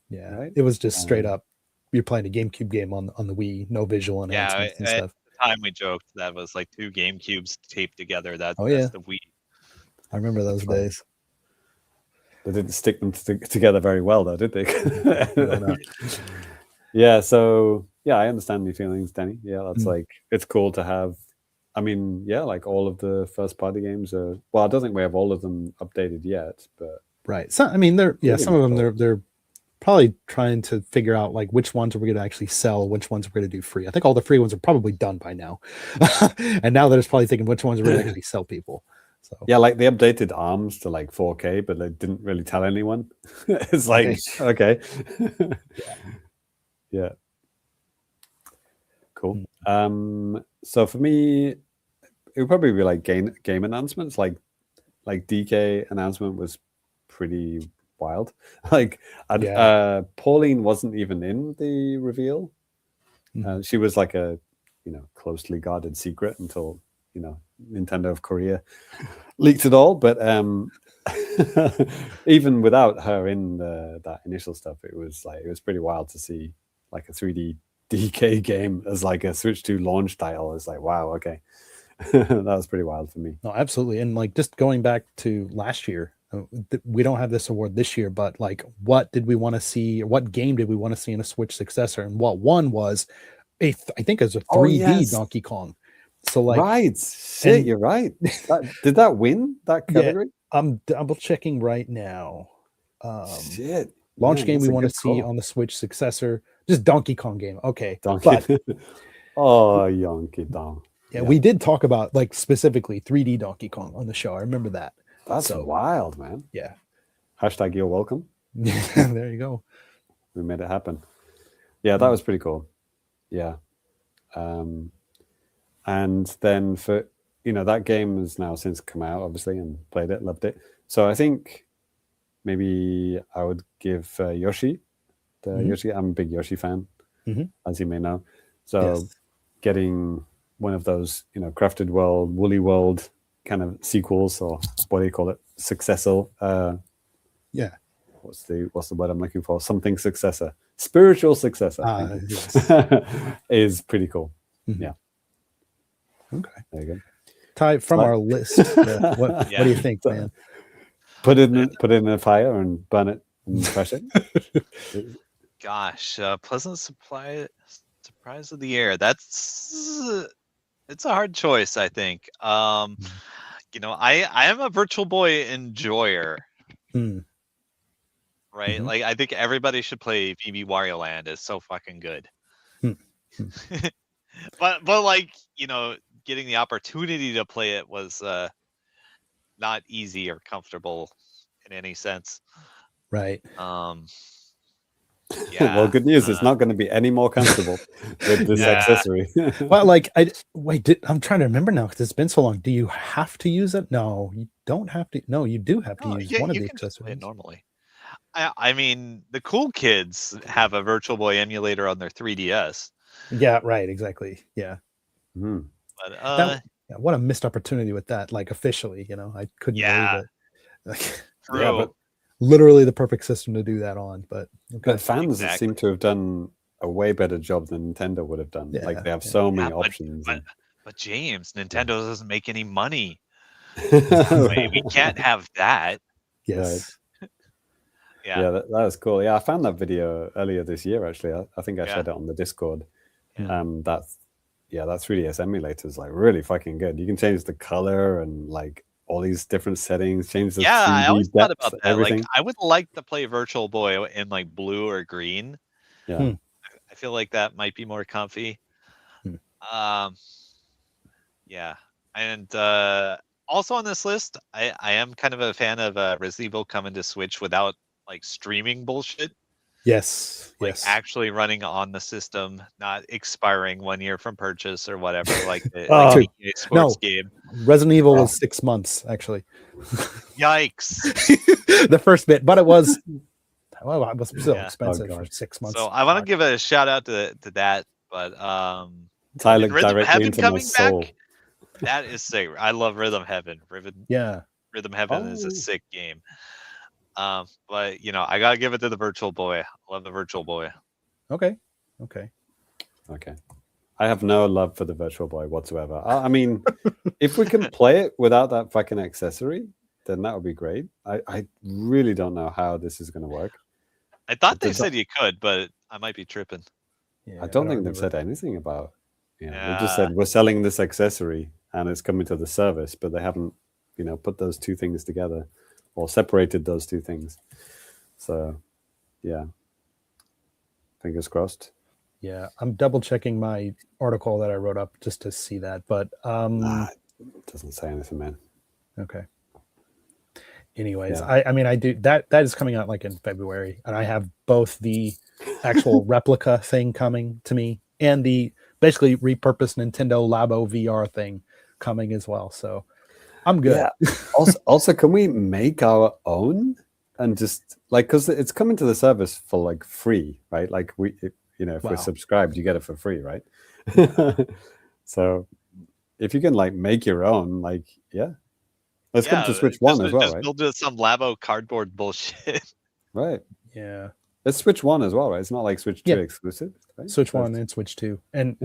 Speaker 4: Yeah,
Speaker 5: right?
Speaker 4: It was just straight up. You're playing a GameCube game on the Wii, no visual enhancements and stuff.
Speaker 6: At the time we joked that was like two GameCubes taped together. That's the Wii.
Speaker 4: I remember those days.
Speaker 5: They didn't stick them together very well, though, did they?
Speaker 4: No.
Speaker 5: Yeah. So I understand your feelings, Danny. Yeah, that's it's cool to have. I mean, all of the first-party games are. Well, I don't think we have all of them updated yet, but
Speaker 4: right. So I mean, some of them they're probably trying to figure out which ones are we going to actually sell, which ones we're going to do free. I think all the free ones are probably done by now, and now they're just probably thinking which ones are going to actually sell people. So
Speaker 5: yeah, they updated ARMS to 4K, but they didn't really tell anyone. It's okay. Yeah. Cool. So for me, it would probably be game announcements. Like DK announcement was pretty wild. Pauline wasn't even in the reveal. She was a closely guarded secret until Nintendo of Korea leaked it all. But even without her in that initial stuff, it was pretty wild to see a 3D DK game as a Switch 2 launch title. It's wow, okay. That was pretty wild for me.
Speaker 4: No, absolutely. And just going back to last year, we don't have this award this year, but what did we want to see, or what game did we want to see in a Switch successor? And what one was I think it was a 3D Donkey Kong. So
Speaker 5: right, shit, you're right. Did that win that category?
Speaker 4: Yeah, I'm double checking right now.
Speaker 5: Shit,
Speaker 4: launch game we want to see on the Switch successor, just Donkey Kong game. Okay,
Speaker 5: Donkey. Donkey Kong.
Speaker 4: Yeah, we did talk about specifically 3D Donkey Kong on the show. I remember that.
Speaker 5: That's wild, man.
Speaker 4: Yeah.
Speaker 5: #, you're welcome.
Speaker 4: There you go.
Speaker 5: We made it happen. Yeah, that was pretty cool. Yeah. And then for that game has now since come out, obviously, and played it, loved it. So I think maybe I would give Yoshi. Yoshi, I'm a big Yoshi fan, as you may know. So getting one of those, Crafted World, Woolly World kind of sequels, or what do you call it, successor?
Speaker 4: Yeah.
Speaker 5: What's the word I'm looking for? Something successor, spiritual successor.
Speaker 4: Yes.
Speaker 5: Is pretty cool.
Speaker 4: Mhm.
Speaker 5: Yeah.
Speaker 4: Okay.
Speaker 5: There you go.
Speaker 4: Ty, from our list, what do you think, man?
Speaker 5: Put it in a fire and burn it and crush it.
Speaker 6: Gosh, pleasant surprise of the year. It's a hard choice, I think. I am a Virtual Boy enjoyer, right? Like, I think everybody should play VB Wario Land. It's so fucking good. but like, getting the opportunity to play it was not easy or comfortable in any sense.
Speaker 4: Right.
Speaker 6: Yeah.
Speaker 5: Well, good news. It's not going to be any more comfortable with this accessory.
Speaker 4: Well, like, I'm trying to remember now because it's been so long. Do you have to use it? No, you don't have to. No, you do have to use one of the accessories.
Speaker 6: Normally. I mean, the cool kids have a Virtual Boy emulator on their 3DS.
Speaker 4: Yeah, right. Exactly. Yeah.
Speaker 6: But
Speaker 4: what a missed opportunity with that. Like, officially, I couldn't believe it. Like,
Speaker 6: true.
Speaker 5: but
Speaker 4: literally the perfect system to do that on. But
Speaker 5: fans seem to have done a way better job than Nintendo would have done. Like, they have so many options.
Speaker 6: But James, Nintendo doesn't make any money. We can't have that.
Speaker 4: Yes.
Speaker 5: Yeah, that was cool. Yeah, I found that video earlier this year. Actually, I think I shared it on the Discord. That 3DS emulator is like really fucking good. You can change the color and like all these different settings. Change the 3D
Speaker 6: I always thought about that.
Speaker 5: Everything.
Speaker 6: Like, I would like to play Virtual Boy in like blue or green.
Speaker 5: Yeah,
Speaker 6: I feel like that might be more comfy. Yeah, and also on this list, I am kind of a fan of Resident Evil coming to Switch without like streaming bullshit.
Speaker 4: Yes.
Speaker 6: Like actually running on the system, not expiring 1 year from purchase or whatever. Like the EA Sports game.
Speaker 4: Resident Evil was 6 months actually.
Speaker 6: Yikes!
Speaker 4: The first bit, but it was still expensive for 6 months.
Speaker 6: So I want to give a shout out to that, but
Speaker 5: Tyler
Speaker 6: Rhythm
Speaker 5: directly
Speaker 6: Heaven
Speaker 5: into my
Speaker 6: coming
Speaker 5: soul.
Speaker 6: back. That is sick. I love Rhythm Heaven. Rhythm Heaven is a sick game. But I gotta give it to the Virtual Boy. I love the Virtual Boy.
Speaker 4: Okay.
Speaker 5: I have no love for the Virtual Boy whatsoever. I mean, if we can play it without that fucking accessory, then that would be great. I really don't know how this is going to work.
Speaker 6: I thought they said you could, but I might be tripping.
Speaker 5: Yeah, I don't think they've said anything about. They just said we're selling this accessory and it's coming to the service, but they haven't, put those two things together or separated those two things. So, yeah, fingers crossed.
Speaker 4: Yeah, I'm double checking my article that I wrote up just to see that, but
Speaker 5: it doesn't say anything, man.
Speaker 4: Okay. Anyways, I mean, I do that is coming out like in February, and I have both the actual replica thing coming to me and the basically repurposed Nintendo Labo VR thing coming as well. So I'm good.
Speaker 5: Yeah. also, can we make our own and just like, because it's coming to the service for like free, right? Like if we're subscribed, you get it for free, right? So if you can like make your own, like, let's come to Switch 1 as well,
Speaker 6: just
Speaker 5: right?
Speaker 6: Build some Labo cardboard bullshit.
Speaker 5: Right.
Speaker 4: Yeah.
Speaker 5: It's Switch 1 as well, right? It's not like Switch 2 exclusive, right?
Speaker 4: Switch 1 and Switch 2. And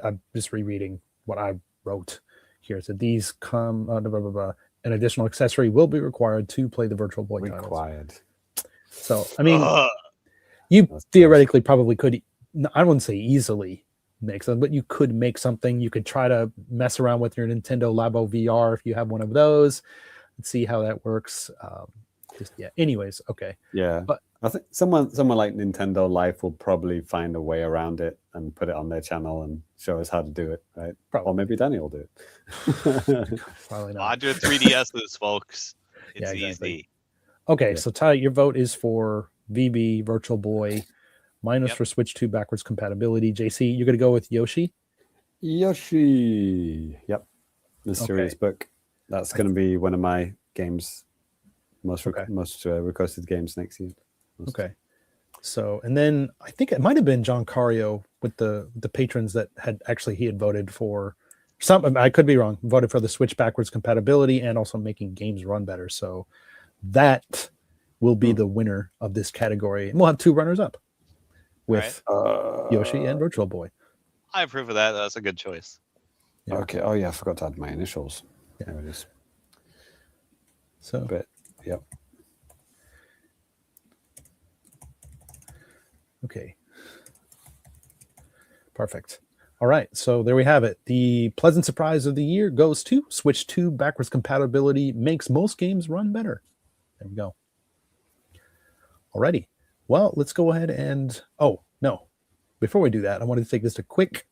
Speaker 4: I'm just rereading what I wrote here. So these come, an additional accessory will be required to play the Virtual Boy titles. So, I mean, you theoretically probably could, I wouldn't say easily make something, but you could make something. You could try to mess around with your Nintendo Labo VR if you have one of those and see how that works. Anyways, okay.
Speaker 5: Yeah, but I think someone like Nintendo Life will probably find a way around it and put it on their channel and show us how to do it, right? Probably. Or maybe Danny will do it.
Speaker 6: Probably not. I'll do 3DSs, folks. It's easy.
Speaker 4: Okay, so Ty, your vote is for VB Virtual Boy. Mine is for Switch 2 backwards compatibility. JC, you're going to go with Yoshi?
Speaker 5: Yoshi. Yep. Mysterious
Speaker 4: Okay.
Speaker 5: book. That's going to be one of my games, most
Speaker 4: Okay.
Speaker 5: requested games next year.
Speaker 4: Okay. So, and then I think it might have been John Cario with the patrons that he had voted for some. I could be wrong. Voted for the Switch backwards compatibility and also making games run better. So that will be the winner of this category, and we'll have 2 runners up with Yoshi and Virtual Boy.
Speaker 6: I approve of that. That's a good choice.
Speaker 4: Yeah.
Speaker 5: Okay. Oh yeah, I forgot to add my initials.
Speaker 4: Yeah.
Speaker 5: There it is.
Speaker 4: So,
Speaker 5: But yep.
Speaker 4: okay. Perfect. All right. So there we have it. The pleasant surprise of the year goes to Switch 2 backwards compatibility makes most games run better. There we go. Alrighty. Well, let's go ahead and no. Before we do that, I wanted to take just a quick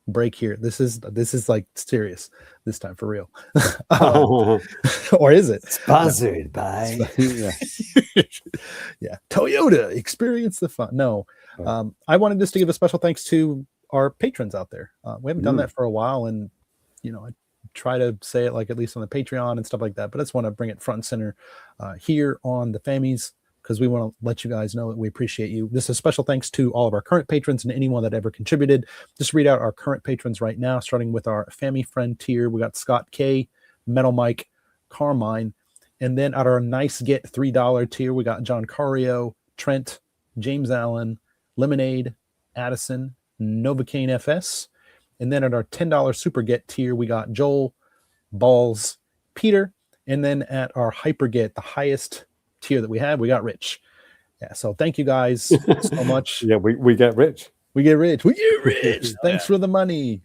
Speaker 4: break here. This is like serious this time, for real. Or is it?
Speaker 5: Sponsored by
Speaker 4: Yeah. Toyota, experience the fun. No. I wanted just to give a special thanks to our patrons out there. We haven't done that for a while, and I try to say it like at least on the Patreon and stuff like that, but I just want to bring it front and center here on the Fammies, because we want to let you guys know that we appreciate you. This is a special thanks to all of our current patrons and anyone that ever contributed. Just read out our current patrons right now, starting with our Family Friend tier. We got Scott K, Metal Mike, Carmine, and then at our Nice Get $3 tier, we got John Cario, Trent, James Allen, Lemonade, Addison, Novocaine FS. And then at our $10 Super Get tier, we got Joel, Balls, Peter. And then at our Hyper Get, the highest tier that we have, we got Rich. Yeah, so thank you guys so much.
Speaker 5: Yeah, we get rich.
Speaker 4: We get rich. We get rich. Thanks for the money.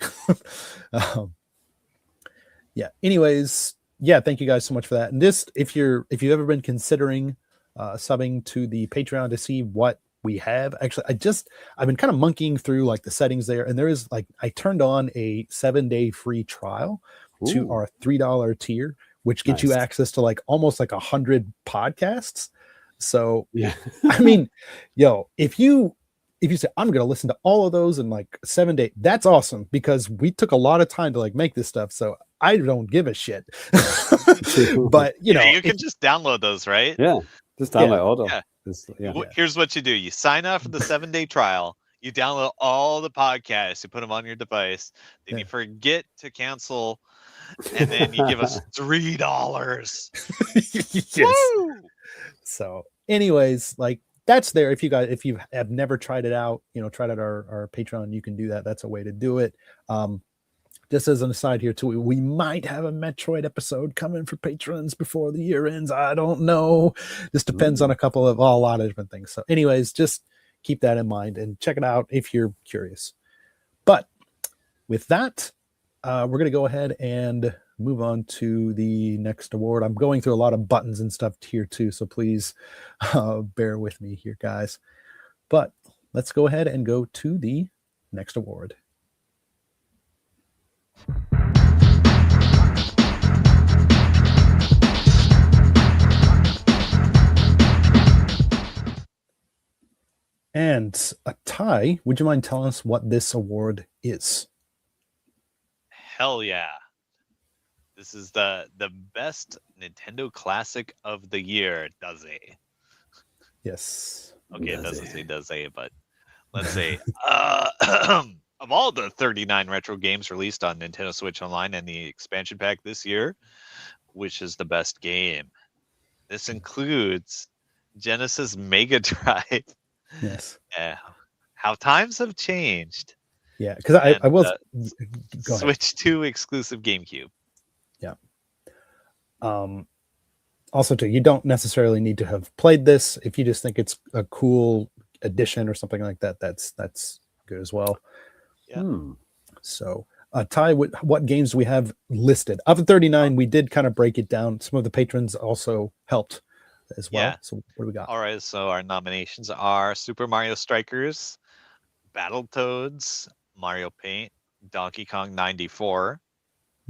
Speaker 4: Yeah. Anyways, yeah, thank you guys so much for that. And this, if you've ever been considering subbing to the Patreon to see what we have, actually, I've been kind of monkeying through like the settings there, and there is I turned on a 7-day free trial to our $3 tier, which gets you access to like almost like 100 podcasts. So
Speaker 5: yeah,
Speaker 4: I mean, if you say I'm going to listen to all of those in like 7 days, that's awesome, because we took a lot of time to like make this stuff. So I don't give a shit. But you
Speaker 6: can just download those, right?
Speaker 5: Yeah, just download all of them.
Speaker 6: Here's what you do: you sign up for the 7-day trial. You download all the podcasts. You put them on your device. Then you forget to cancel, and then you give us $3.
Speaker 4: Yes. Woo! So, anyways, like that's there. If you have never tried it out, try out our Patreon. You can do that. That's a way to do it. Just as an aside here too, we might have a Metroid episode coming for patrons before the year ends. I don't know. This depends on a lot of different things. So anyways, just keep that in mind and check it out if you're curious. But with that, we're going to go ahead and move on to the next award. I'm going through a lot of buttons and stuff here too, so please bear with me here, guys. But let's go ahead and go to the next award. And Ty, would you mind telling us what this award is?
Speaker 6: Hell yeah. This is the best Nintendo Classic of the year, does it?
Speaker 4: Yes.
Speaker 6: Okay, it doesn't say does it, but let's say of all the 39 retro games released on Nintendo Switch Online and the expansion pack this year, which is the best game? This includes Genesis Mega Drive.
Speaker 4: Yes.
Speaker 6: How times have changed.
Speaker 4: Yeah, because I was
Speaker 6: Switch 2 exclusive GameCube.
Speaker 4: Yeah. Also, too, you don't necessarily need to have played this. If you just think it's a cool addition or something like that, that's good as well.
Speaker 6: Yeah.
Speaker 4: So, Ty, what games do we have listed? Of the 39, we did kind of break it down. Some of the patrons also helped as well. Yeah. So what do we got?
Speaker 6: All right. So our nominations are Super Mario Strikers, Battletoads, Mario Paint, Donkey Kong 94,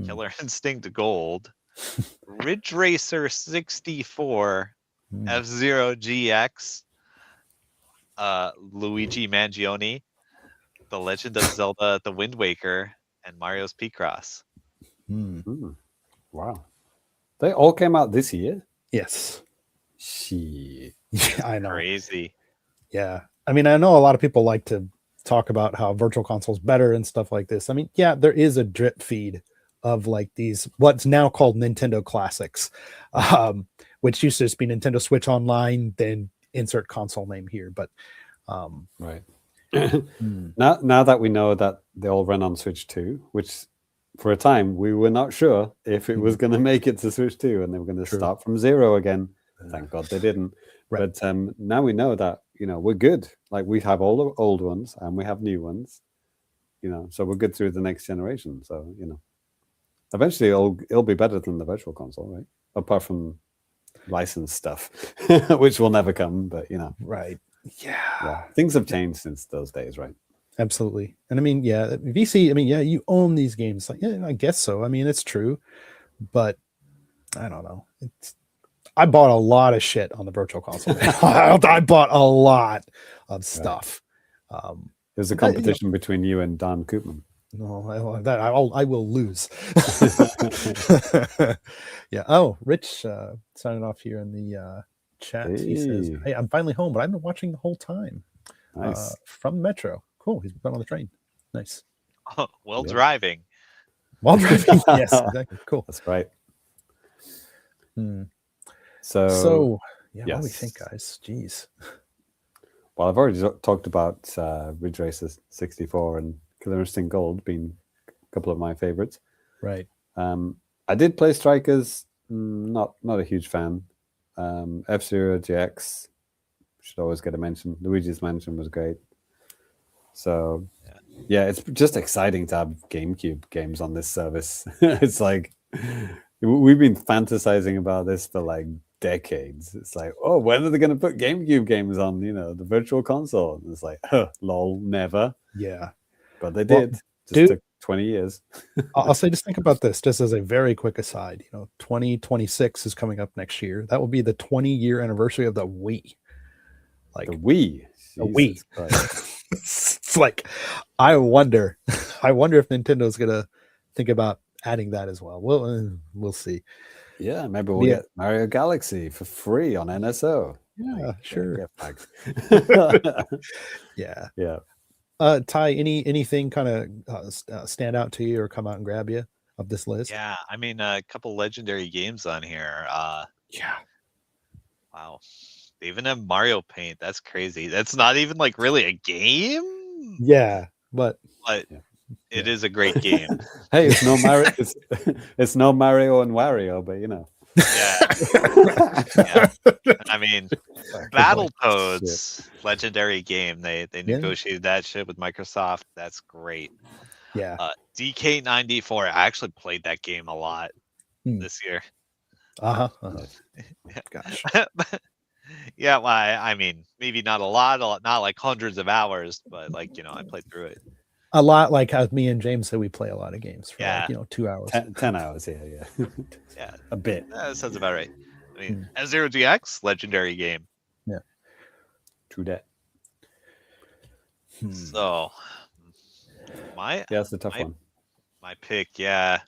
Speaker 6: Killer Instinct Gold, Ridge Racer 64, F-Zero GX, Luigi Mangione, The Legend of Zelda: The Wind Waker, and Mario's Picross.
Speaker 5: Wow. They all came out this year?
Speaker 4: Yes.
Speaker 5: Shit.
Speaker 4: Yeah, I know.
Speaker 6: Crazy.
Speaker 4: Yeah. I mean, I know a lot of people like to talk about how virtual console's better and stuff like this. I mean, yeah, there is a drip feed of like these what's now called Nintendo Classics, which used to just be Nintendo Switch Online, then insert console name here. But
Speaker 5: Right. Now that we know that they all run on Switch 2, which for a time we were not sure if it was going to make it to Switch 2 and they were going to start from zero again. Thank God they didn't.
Speaker 4: Right.
Speaker 5: But now we know that, we're good. Like we have all the old ones and we have new ones, so we're good through the next generation. So, eventually it'll be better than the virtual console, right? Apart from licensed stuff, which will never come, but
Speaker 4: right. Yeah.
Speaker 5: Things have changed since those days, right?
Speaker 4: Absolutely. And I mean, yeah, VC, I mean, yeah, you own these games. Like, yeah, I guess so. I mean, it's true, but I don't know. I bought a lot of shit on the virtual console. I bought a lot of stuff.
Speaker 5: There's a competition between you and Don Koopman.
Speaker 4: No, I will lose. Yeah. Oh, Rich signing off here in the chat. He says, "Hey, I'm finally home, but I've been watching the whole time."
Speaker 5: Nice.
Speaker 4: From Metro. Cool. He's been on the train. Nice.
Speaker 6: While driving.
Speaker 4: While driving. Yes, exactly. Cool.
Speaker 5: That's right.
Speaker 4: So yeah, what do we think, guys? Jeez.
Speaker 5: Well, I've already talked about Ridge Racer 64 and Killer Instinct Gold being a couple of my favorites.
Speaker 4: Right.
Speaker 5: I did play Strikers. Not a huge fan. F-Zero GX should always get a mention. Luigi's Mansion was great. So yeah, it's just exciting to have GameCube games on this service. It's like we've been fantasizing about this for like decades. It's like, oh, when are they going to put GameCube games on, the virtual console? And it's like, lol, never.
Speaker 4: Yeah.
Speaker 5: But they did. Took 20 years.
Speaker 4: I'll say, just think about this, just as a very quick aside. 2026 is coming up next year. That will be the 20-year anniversary of the Wii. Like
Speaker 5: the Wii.
Speaker 4: The Wii. It's like, I wonder if Nintendo's gonna think about adding that as well. We'll see.
Speaker 5: Yeah, maybe we'll get Mario Galaxy for free on NSO.
Speaker 4: Yeah, sure. Yeah. Ty, anything kind of stand out to you or come out and grab you of this list?
Speaker 6: Yeah, I mean, a couple legendary games on here.
Speaker 4: Yeah.
Speaker 6: Wow. They even have Mario Paint. That's crazy. That's not even like really a game.
Speaker 4: Yeah, but
Speaker 6: it is a great game.
Speaker 5: Hey, it's no Mario. It's no Mario and Wario, but
Speaker 6: Yeah. I mean, Battletoads, legendary game. They negotiated that shit with Microsoft. That's great.
Speaker 4: Yeah.
Speaker 6: DK94. I actually played that game a lot this year.
Speaker 4: Gosh.
Speaker 6: Yeah, well, I mean, maybe not a lot, not like hundreds of hours, but like, I played through it.
Speaker 4: A lot, like how me and James said we play a lot of games for 2 hours.
Speaker 5: 10 hours, yeah.
Speaker 6: Yeah.
Speaker 5: A bit.
Speaker 6: That sounds about right. I mean, F-Zero GX, legendary game.
Speaker 4: Yeah.
Speaker 5: True that.
Speaker 6: So,
Speaker 5: it's a tough one.
Speaker 6: My pick, yeah.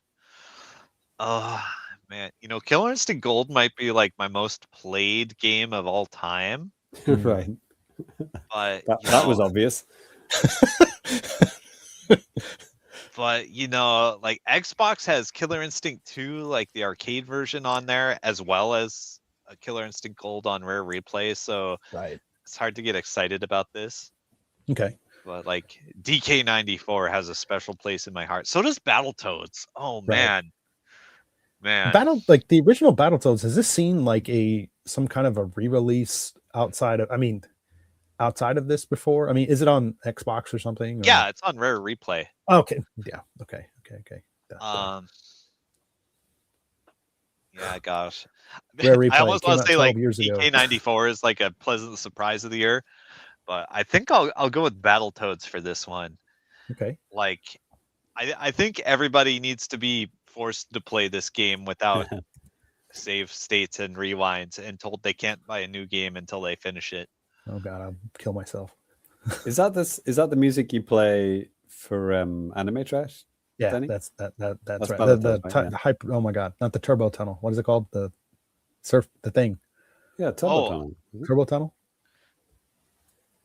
Speaker 6: Oh, man. Killer Instinct Gold might be like my most played game of all time.
Speaker 5: Right.
Speaker 6: But
Speaker 5: that was obvious.
Speaker 6: But like Xbox has Killer Instinct 2, like the arcade version on there, as well as a Killer Instinct Gold on Rare Replay. So it's hard to get excited about this.
Speaker 4: Okay.
Speaker 6: But like DK94 has a special place in my heart. So does Battletoads. Oh man.
Speaker 4: Like the original Battletoads, has this seen like some kind of a re-release outside of this before? I mean, is it on Xbox or something? Or?
Speaker 6: Yeah, it's on Rare Replay.
Speaker 4: Okay. Yeah. Okay.
Speaker 6: Yeah, gosh.
Speaker 4: Rare Replay
Speaker 6: I almost want to say like
Speaker 4: DK94
Speaker 6: DK94 is like a pleasant surprise of the year, but I think I'll go with Battletoads for this one.
Speaker 4: Okay.
Speaker 6: Like, I think everybody needs to be forced to play this game without save states and rewinds and told they can't buy a new game until they finish it.
Speaker 4: Oh God, I'll kill myself.
Speaker 5: Is that the music you play for Anime Trash?
Speaker 4: Yeah,
Speaker 5: Danny?
Speaker 4: that's right.
Speaker 5: Battletoads, right?
Speaker 4: The hyper. Oh my god, not the turbo tunnel. What is it called? The thing.
Speaker 5: Yeah, Turbo
Speaker 6: Oh.
Speaker 5: Tunnel. Is it?
Speaker 4: Turbo tunnel.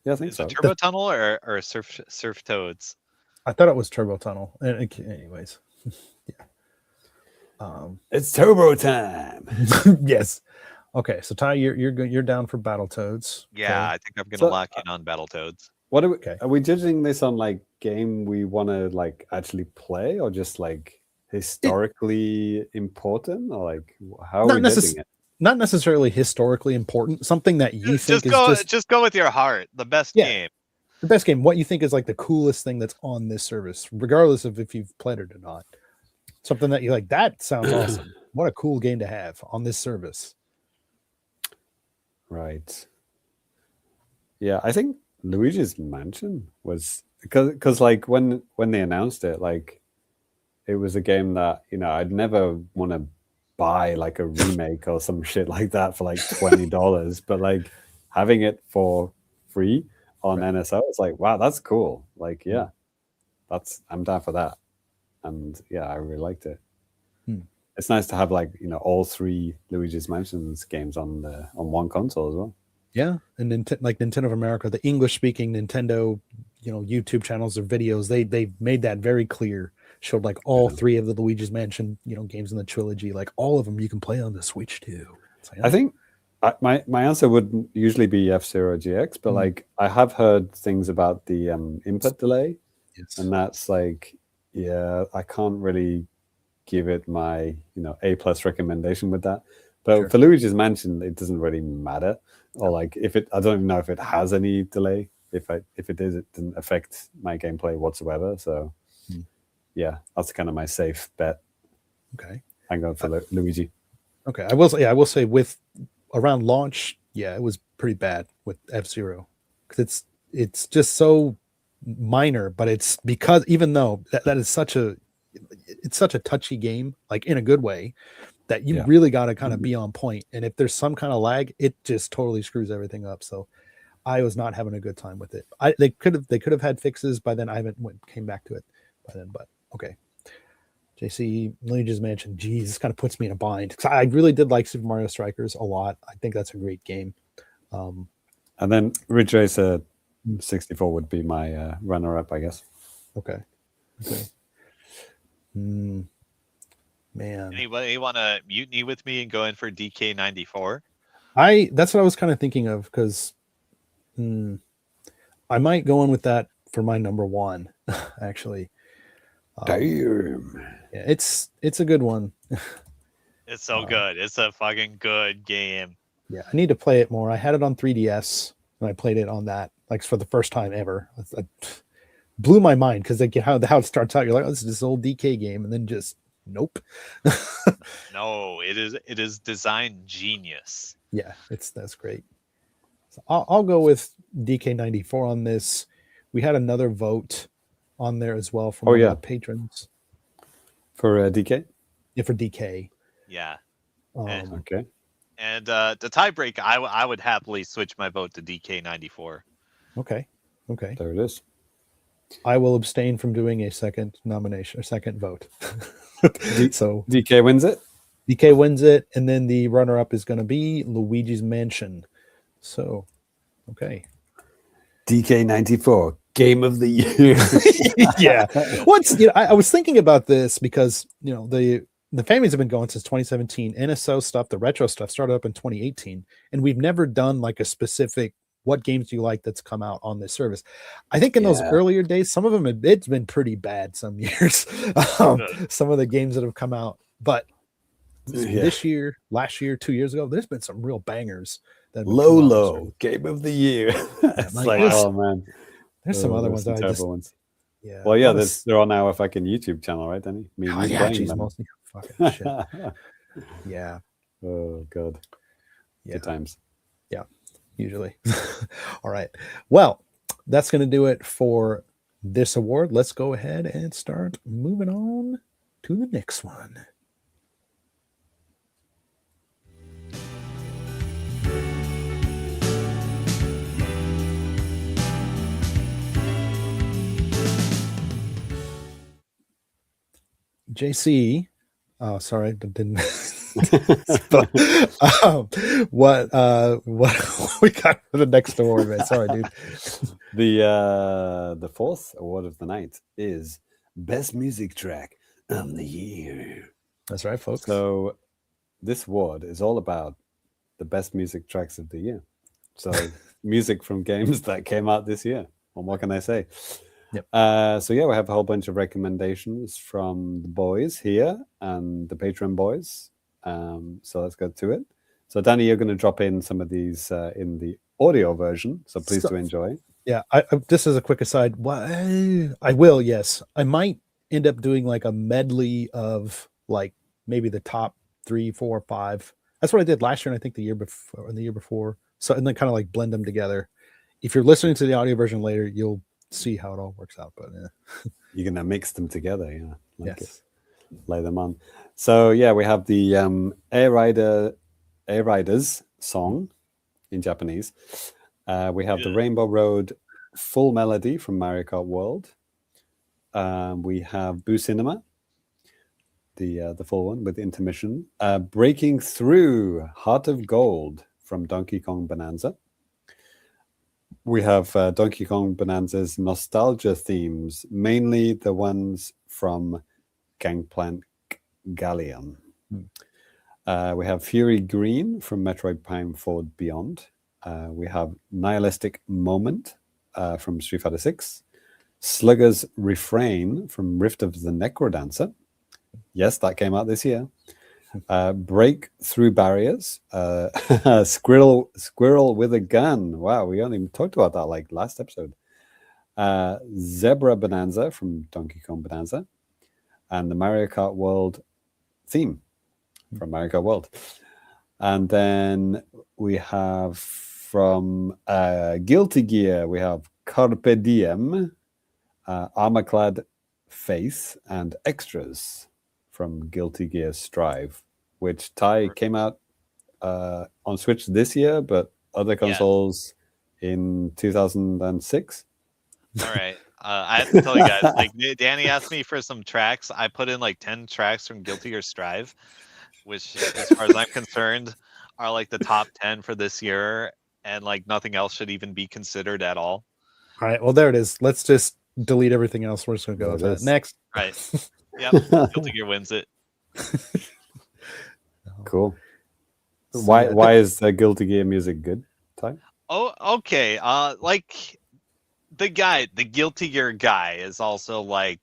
Speaker 5: Yeah, I think
Speaker 6: Is
Speaker 5: so.
Speaker 6: it Turbo Tunnel or Surf Toads?
Speaker 4: I thought it was turbo tunnel. Anyways,
Speaker 5: It's Turbo time.
Speaker 4: yes. Okay, so Ty, you're down for Battletoads.
Speaker 6: Yeah,
Speaker 4: Okay.
Speaker 6: I think I'm gonna
Speaker 5: So,
Speaker 6: lock in on Battletoads.
Speaker 5: What are we?
Speaker 4: Okay.
Speaker 5: Are we judging this on like game we want to like actually play, or just like historically important, or like how are
Speaker 4: Not
Speaker 5: we
Speaker 4: necess-
Speaker 5: judging it?
Speaker 4: Not necessarily historically important. Something that you think
Speaker 6: Just go with your heart. The best
Speaker 4: Yeah.
Speaker 6: game.
Speaker 4: the best game. What you think is like the coolest thing that's on this service, regardless of if you've played it or not. Something that you like. That sounds awesome. What a cool game to have on this service.
Speaker 5: Right. Yeah, I think Luigi's Mansion was because like when they announced it, like it was a game that I'd never want to buy like a remake or some shit like that for like $20, but like having it for free on NSO, it's like, wow, that's cool. Like, yeah, I'm down for that. And yeah, I really liked it. It's nice to have like all three Luigi's Mansions games on one console as well.
Speaker 4: Yeah, and like Nintendo of America, the English-speaking Nintendo, YouTube channels or videos, they made that very clear. Showed like all three of the Luigi's Mansion, games in the trilogy, like all of them you can play on the Switch too. Like,
Speaker 5: I think my answer would usually be F-Zero GX, but like I have heard things about the input delay, and that's like, yeah, I can't really give it my A+ recommendation with that. But for Luigi's Mansion, it doesn't really matter. Or like I don't even know if it has any delay. If it is, it didn't affect my gameplay whatsoever. So yeah, that's kind of my safe bet.
Speaker 4: Okay,
Speaker 5: I'm going for Luigi.
Speaker 4: Okay, I will say with around launch, it was pretty bad with F-Zero because it's just so minor, but it's because even though that is such a touchy game, like in a good way, that you really got to kind of be on point. And if there's some kind of lag, it just totally screws everything up. So I was not having a good time with it. They could have had fixes by then. I came back to it by then, but okay. JC, Luigi's Mansion, geez, this kind of puts me in a bind because I really did like Super Mario Strikers a lot. I think that's a great game.
Speaker 5: And then Ridge Racer 64 would be my runner-up, I guess.
Speaker 4: Okay. Man,
Speaker 6: Anybody want to mutiny with me and go in for DK94?
Speaker 4: That's what I was kind of thinking of because I might go in with that for my number one, actually.
Speaker 5: Damn.
Speaker 4: Yeah, it's a good one.
Speaker 6: It's so good. It's a fucking good game.
Speaker 4: Yeah, I need to play it more. I had it on 3DS and I played it on that like for the first time ever. It blew my mind because like how it starts out, you're like, oh, this is this old DK game, and then just nope.
Speaker 6: No, it is design genius.
Speaker 4: Yeah, that's great. So I'll go with DK94 on this. We had another vote on there as well from the patrons
Speaker 5: for DK.
Speaker 4: Yeah, for DK.
Speaker 6: Yeah.
Speaker 5: Okay.
Speaker 6: And the tiebreak, I would happily switch my vote to DK94.
Speaker 4: Okay.
Speaker 5: There it is.
Speaker 4: I will abstain from doing a second nomination or second vote. So
Speaker 5: DK wins it.
Speaker 4: DK wins it, and then the runner-up is going to be Luigi's Mansion. So, okay.
Speaker 5: DK94 Game of the Year.
Speaker 4: Yeah. I was thinking about this because the FAMMIES have been going since 2017. NSO stuff, the retro stuff, started up in 2018, and we've never done like a specific what games do you like that's come out on this service. I think in those earlier days, some of them it's been pretty bad some years. Some of the games that have come out, but this year, last year, 2 years ago, there's been some real bangers.
Speaker 5: Low Game of the Year. It's like, oh man,
Speaker 4: there's some other ones that I just.
Speaker 5: Ones.
Speaker 4: Yeah.
Speaker 5: Well, yeah, they're on our fucking YouTube channel, right, Danny?
Speaker 4: Mostly fucking shit. Yeah.
Speaker 5: Oh god.
Speaker 4: Yeah.
Speaker 5: Good times.
Speaker 4: Yeah. Usually. All right. Well, that's going to do it for this award. Let's go ahead and start moving on to the next one. JC. Oh, sorry, didn't. But, what we got for the next award, man? Sorry, dude.
Speaker 5: The fourth award of the night is Best Music Track of the Year.
Speaker 4: That's right, folks.
Speaker 5: So this award is all about the best music tracks of the year. So music from games that came out this year. Well, what can I say?
Speaker 4: Yep.
Speaker 5: So yeah, we have a whole bunch of recommendations from the boys here and the Patreon boys. So let's go to it. So Danny, you're going to drop in some of these in the audio version. So please do enjoy.
Speaker 4: Yeah, I this is a quick aside. I will, yes. I might end up doing like a medley of like maybe the top 3, 4, 5. That's what I did last year, and I think the year before and the year before. So and then kind of like blend them together. If you're listening to the audio version later, you'll see how it all works out. But yeah.
Speaker 5: You're going to mix them together, yeah. Like
Speaker 4: Yes.
Speaker 5: Lay them on. So yeah, we have the Air Riders song in Japanese. We have the Rainbow Road full melody from Mario Kart World. We have Boo Cinema, the full one with intermission. Breaking Through Heart of Gold from Donkey Kong Bonanza. We have Donkey Kong Bonanza's nostalgia themes, mainly the ones from Gangplank Galleon. We have Fury Green from Metroid Prime 4 Beyond. We have Nihilistic Moment from Street Fighter 6. Slugger's Refrain from Rift of the Necrodancer. Yes, that came out this year. Break Through Barriers. Squirrel with a Gun. Wow, we only talked about that like last episode. Zebra Bonanza from Donkey Kong Bonanza. And the Mario Kart World theme from Mario Kart World. And then we have from Guilty Gear, we have Carpe Diem, Armorclad Faith, and Extras from Guilty Gear Strive, which came out on Switch this year, but other consoles in 2006.
Speaker 6: All right. I have to tell you guys, like Danny asked me for some tracks. I put in like 10 tracks from Guilty Gear Strive, which, as far as I'm concerned, are like the top 10 for this year, and like nothing else should even be considered at all.
Speaker 4: All right. Well, there it is. Let's just delete everything else. We're just gonna go with that. Next.
Speaker 6: Right. Yep. Guilty Gear wins it.
Speaker 5: Cool. Why is the Guilty Gear music good, Ty?
Speaker 6: Oh, okay. Like the Guilty Gear guy is also like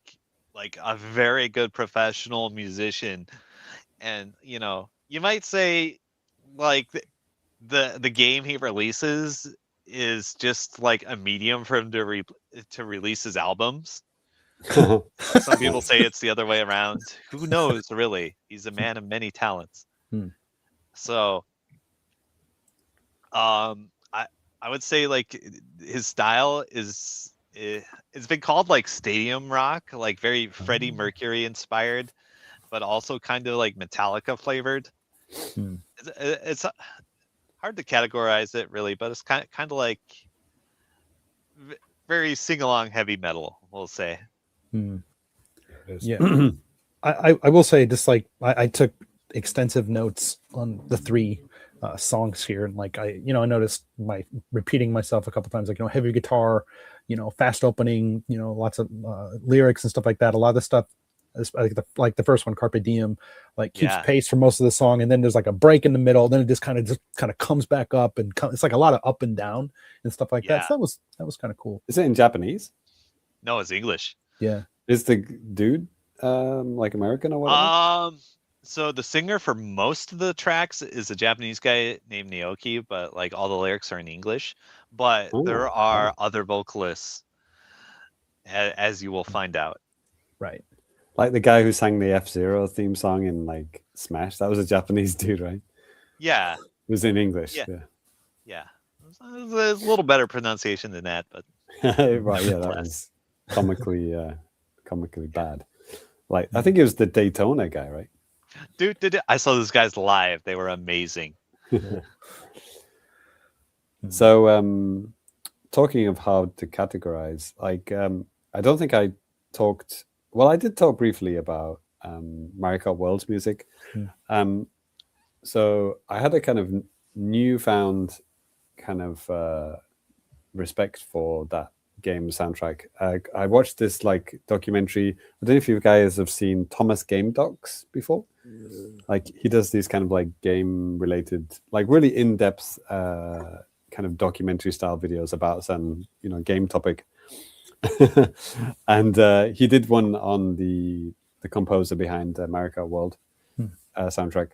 Speaker 6: a very good professional musician, and you know, you might say like the game he releases is just like a medium for him to release his albums. Some people say it's the other way around. Who knows, really? He's a man of many talents. So I would say like his style is it's been called like stadium rock, like very Freddie Mercury inspired, but also kind of like Metallica flavored. It's hard to categorize it really, but it's kind of like very sing-along heavy metal, we'll say.
Speaker 4: Yeah. I will say, just like I took extensive notes on the 3 songs here, and like I noticed my repeating myself a couple times, like heavy guitar, fast opening, lots of lyrics and stuff like that. A lot of the stuff, like the first one, Carpe Diem, like keeps pace for most of the song, and then there's like a break in the middle, then it just kind of comes back up, and it's like a lot of up and down and stuff like that. So that was kind of cool.
Speaker 5: Is it in Japanese?
Speaker 6: No, it's English.
Speaker 4: Yeah.
Speaker 5: Is the dude like American or whatever?
Speaker 6: So the singer for most of the tracks is a Japanese guy named Naoki, but like all the lyrics are in English. But there are other vocalists, as you will find out.
Speaker 4: Right.
Speaker 5: Like the guy who sang the F-Zero theme song in like Smash. That was a Japanese dude, right?
Speaker 6: Yeah.
Speaker 5: It was in English.
Speaker 6: Yeah. It's a little better pronunciation than that, but
Speaker 5: right. Yeah, that was comically bad. Like I think it was the Daytona guy, right?
Speaker 6: Dude, I saw those guys live. They were amazing.
Speaker 5: So, talking of how to categorize, like, I don't think I talked. Well, I did talk briefly about Mario Kart World's music.
Speaker 4: Hmm.
Speaker 5: So I had a kind of newfound kind of respect for that game soundtrack. I watched this like documentary. I don't know if you guys have seen Thomas Game Docs before. Like he does these kind of like game related, like really in-depth kind of documentary style videos about some game topic. And he did one on the composer behind Mario Kart World soundtrack.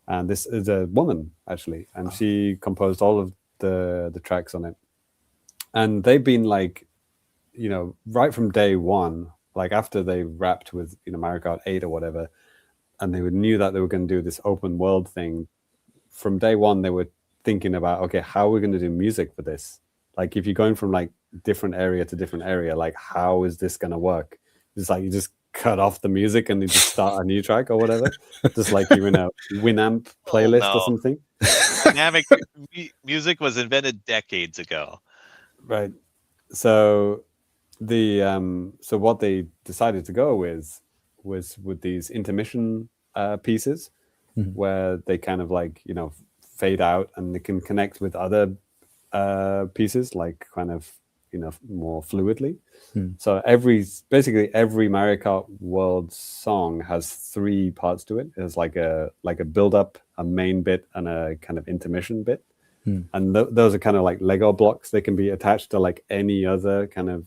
Speaker 5: And this is a woman actually, and she composed all of the tracks on it. And they've been like, right from day one, like after they wrapped with Mario Kart 8 or whatever, and they knew that they were going to do this open world thing. From day one, they were thinking about, okay, how are we going to do music for this? Like, if you're going from like different area to different area, like how is this going to work? It's like you just cut off the music and you just start a new track or whatever, just like you're in a Winamp playlist or something.
Speaker 6: Dynamic music was invented decades ago.
Speaker 5: Right. So so what they decided to go with was with these intermission pieces where they kind of like fade out and they can connect with other pieces like kind of more fluidly. So basically every Mario Kart World song has 3 parts to it. There's like a build up, a main bit, and a kind of intermission bit. And those are kind of like Lego blocks. They can be attached to like any other kind of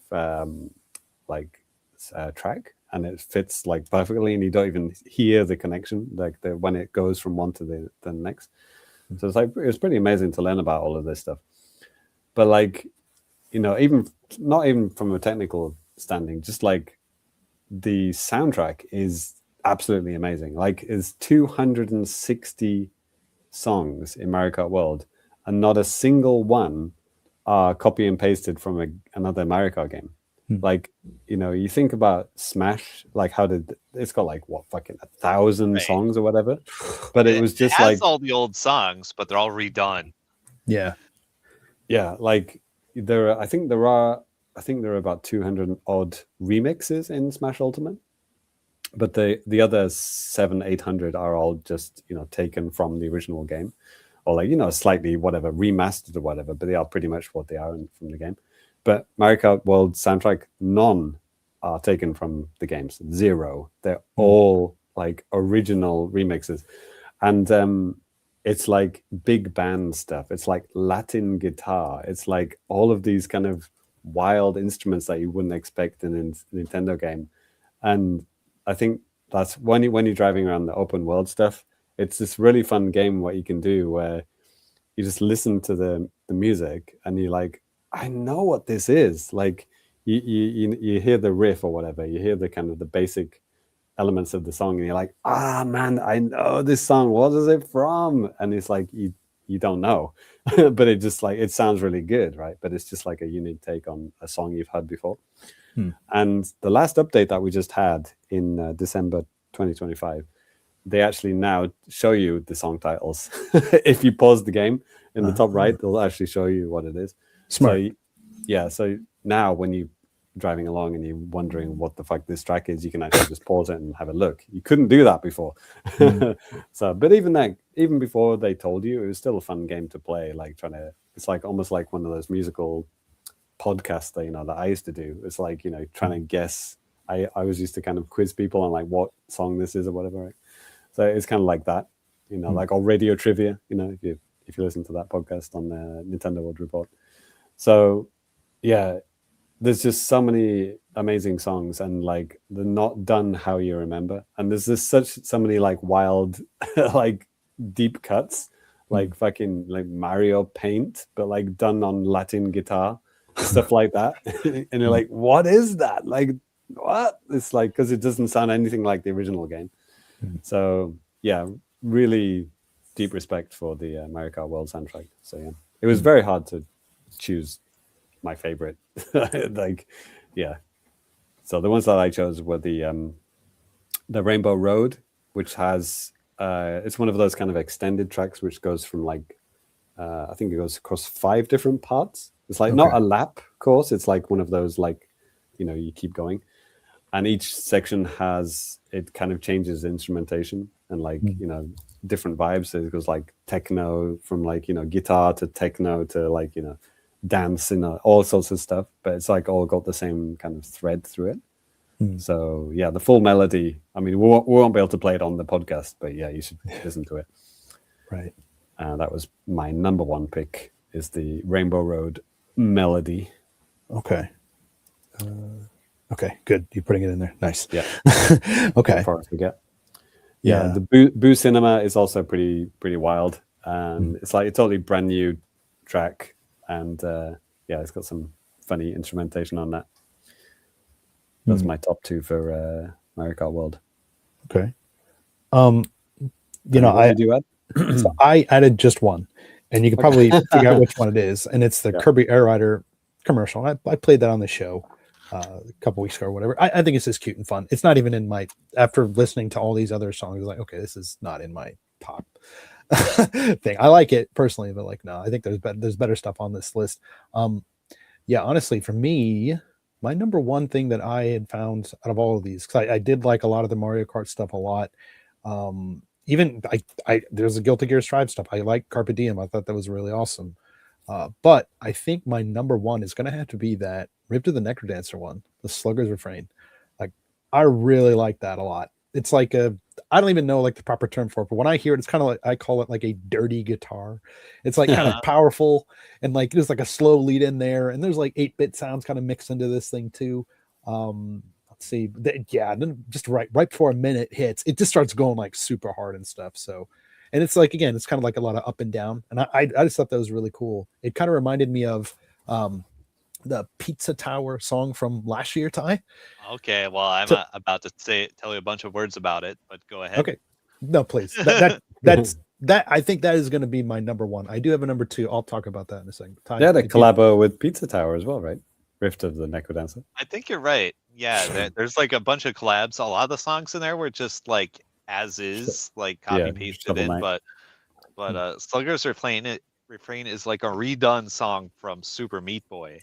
Speaker 5: track, and it fits like perfectly, and you don't even hear the connection like when it goes from one to the next. So it was pretty amazing to learn about all of this stuff. But like, even not even from a technical standing, just like the soundtrack is absolutely amazing. Like, it's 260 songs in Mario Kart World, and not a single one are copy and pasted from another Mario Kart game. Like, you think about Smash, like it's got like what, fucking 1,000 songs or whatever, but it was just like
Speaker 6: all the old songs, but they're all redone.
Speaker 4: Yeah.
Speaker 5: Like I think there are about 200 odd remixes in Smash Ultimate, but the other 700-800 are all just taken from the original game, or like slightly whatever remastered or whatever, but they are pretty much what they are from the game. But Mario Kart World soundtrack, none are taken from the games. 0. They're all like original remixes, and it's like big band stuff. It's like Latin guitar. It's like all of these kind of wild instruments that you wouldn't expect in a Nintendo game. And I think that's when you're driving around the open world stuff, it's this really fun game what you can do where you just listen to the music and you're like, I know what this is. Like you hear the riff or whatever, you hear the kind of the basic elements of the song, and you're like, man, I know this song. What is it from? And it's like you don't know, but it just like it sounds really good, right? But it's just like a unique take on a song you've heard before. And the last update that we just had in December 2025, they actually now show you the song titles. If you pause the game in the top right, they'll actually show you what it is.
Speaker 4: Smart.
Speaker 5: So now when you're driving along and you're wondering what the fuck this track is, you can actually just pause it and have a look. You couldn't do that before. So, but even before they told you, it was still a fun game to play. Like it's like almost like one of those musical podcasts that I used to do. It's like trying to guess. I was used to kind of quiz people on like what song this is or whatever. Right? So it's kind of like that, like or radio trivia. If you listen to that podcast on the Nintendo World Report. So yeah, there's just so many amazing songs, and like they're not done how you remember. And there's just so many like wild, like deep cuts, like fucking like Mario Paint, but like done on Latin guitar, stuff like that. And you're like, what is that? Like, what? It's like, because it doesn't sound anything like the original game. So yeah, really deep respect for the Mario Kart World soundtrack. So yeah, it was very hard to choose my favorite. Like, yeah. So the ones that I chose were the Rainbow Road, which has it's one of those kind of extended tracks which goes from like I think it goes across 5 different parts. It's like not a lap course. It's like one of those like you keep going. and each section kind of changes instrumentation and like different vibes. So it goes like techno from like guitar to techno to like dance all sorts of stuff, but it's like all got the same kind of thread through it. So yeah, the full melody, I mean, we won't be able to play it on the podcast, but yeah, you should listen to it.
Speaker 4: Right.
Speaker 5: That was my number one pick, is the Rainbow Road melody.
Speaker 4: Okay. Okay, good. You're putting it in there. Nice.
Speaker 5: Yeah.
Speaker 4: Okay.
Speaker 5: Before I forget.
Speaker 4: Yeah.
Speaker 5: The Boo Cinema is also pretty wild, and it's like a totally brand new track, and it's got some funny instrumentation on that. That's my top two for Mario Kart World.
Speaker 4: Okay.
Speaker 5: What did you add?
Speaker 4: So I added just one, and you can probably figure out which one it is, and it's the Kirby Air Rider commercial. I played that on the show a couple weeks ago or whatever. I think it's just cute and fun. It's not even in my, after listening to all these other songs, I was like, okay, this is not in my top thing. I like it personally, but like, no, I think there's better stuff on this list. Honestly, for me, my number one thing that I had found out of all of these, because I did like a lot of the Mario Kart stuff a lot. Even there's a Guilty Gear Strive stuff. I like Carpe Diem. I thought that was really awesome. But I think my number one is going to have to be that Rip to the Necrodancer one, the Slugger's Refrain. Like, I really like that a lot. It's like I don't even know like the proper term for it, but when I hear it, it's kind of like, I call it like a dirty guitar. It's like kind of powerful, and like there's like a slow lead in there, and there's like 8-bit sounds kind of mixed into this thing too. Let's see. Then just right before a minute hits, it just starts going like super hard and stuff. So, and it's like, again, it's kind of like a lot of up and down. And I just thought that was really cool. It kind of reminded me of the Pizza Tower song from last year, Ty.
Speaker 6: Okay, well, I'm about to tell you a bunch of words about it, but go ahead.
Speaker 4: Okay. No, please. That's I think that is going to be my number one. I do have a number two. I'll talk about that in a second. Ty,
Speaker 5: Yeah, the collabo with Pizza Tower as well, right? Rift of the Necrodancer.
Speaker 6: I think you're right. Yeah, there's like a bunch of collabs. A lot of the songs in there were just like as is, like copy pasted in. But Slugger's Refrain is like a redone song from Super Meat Boy,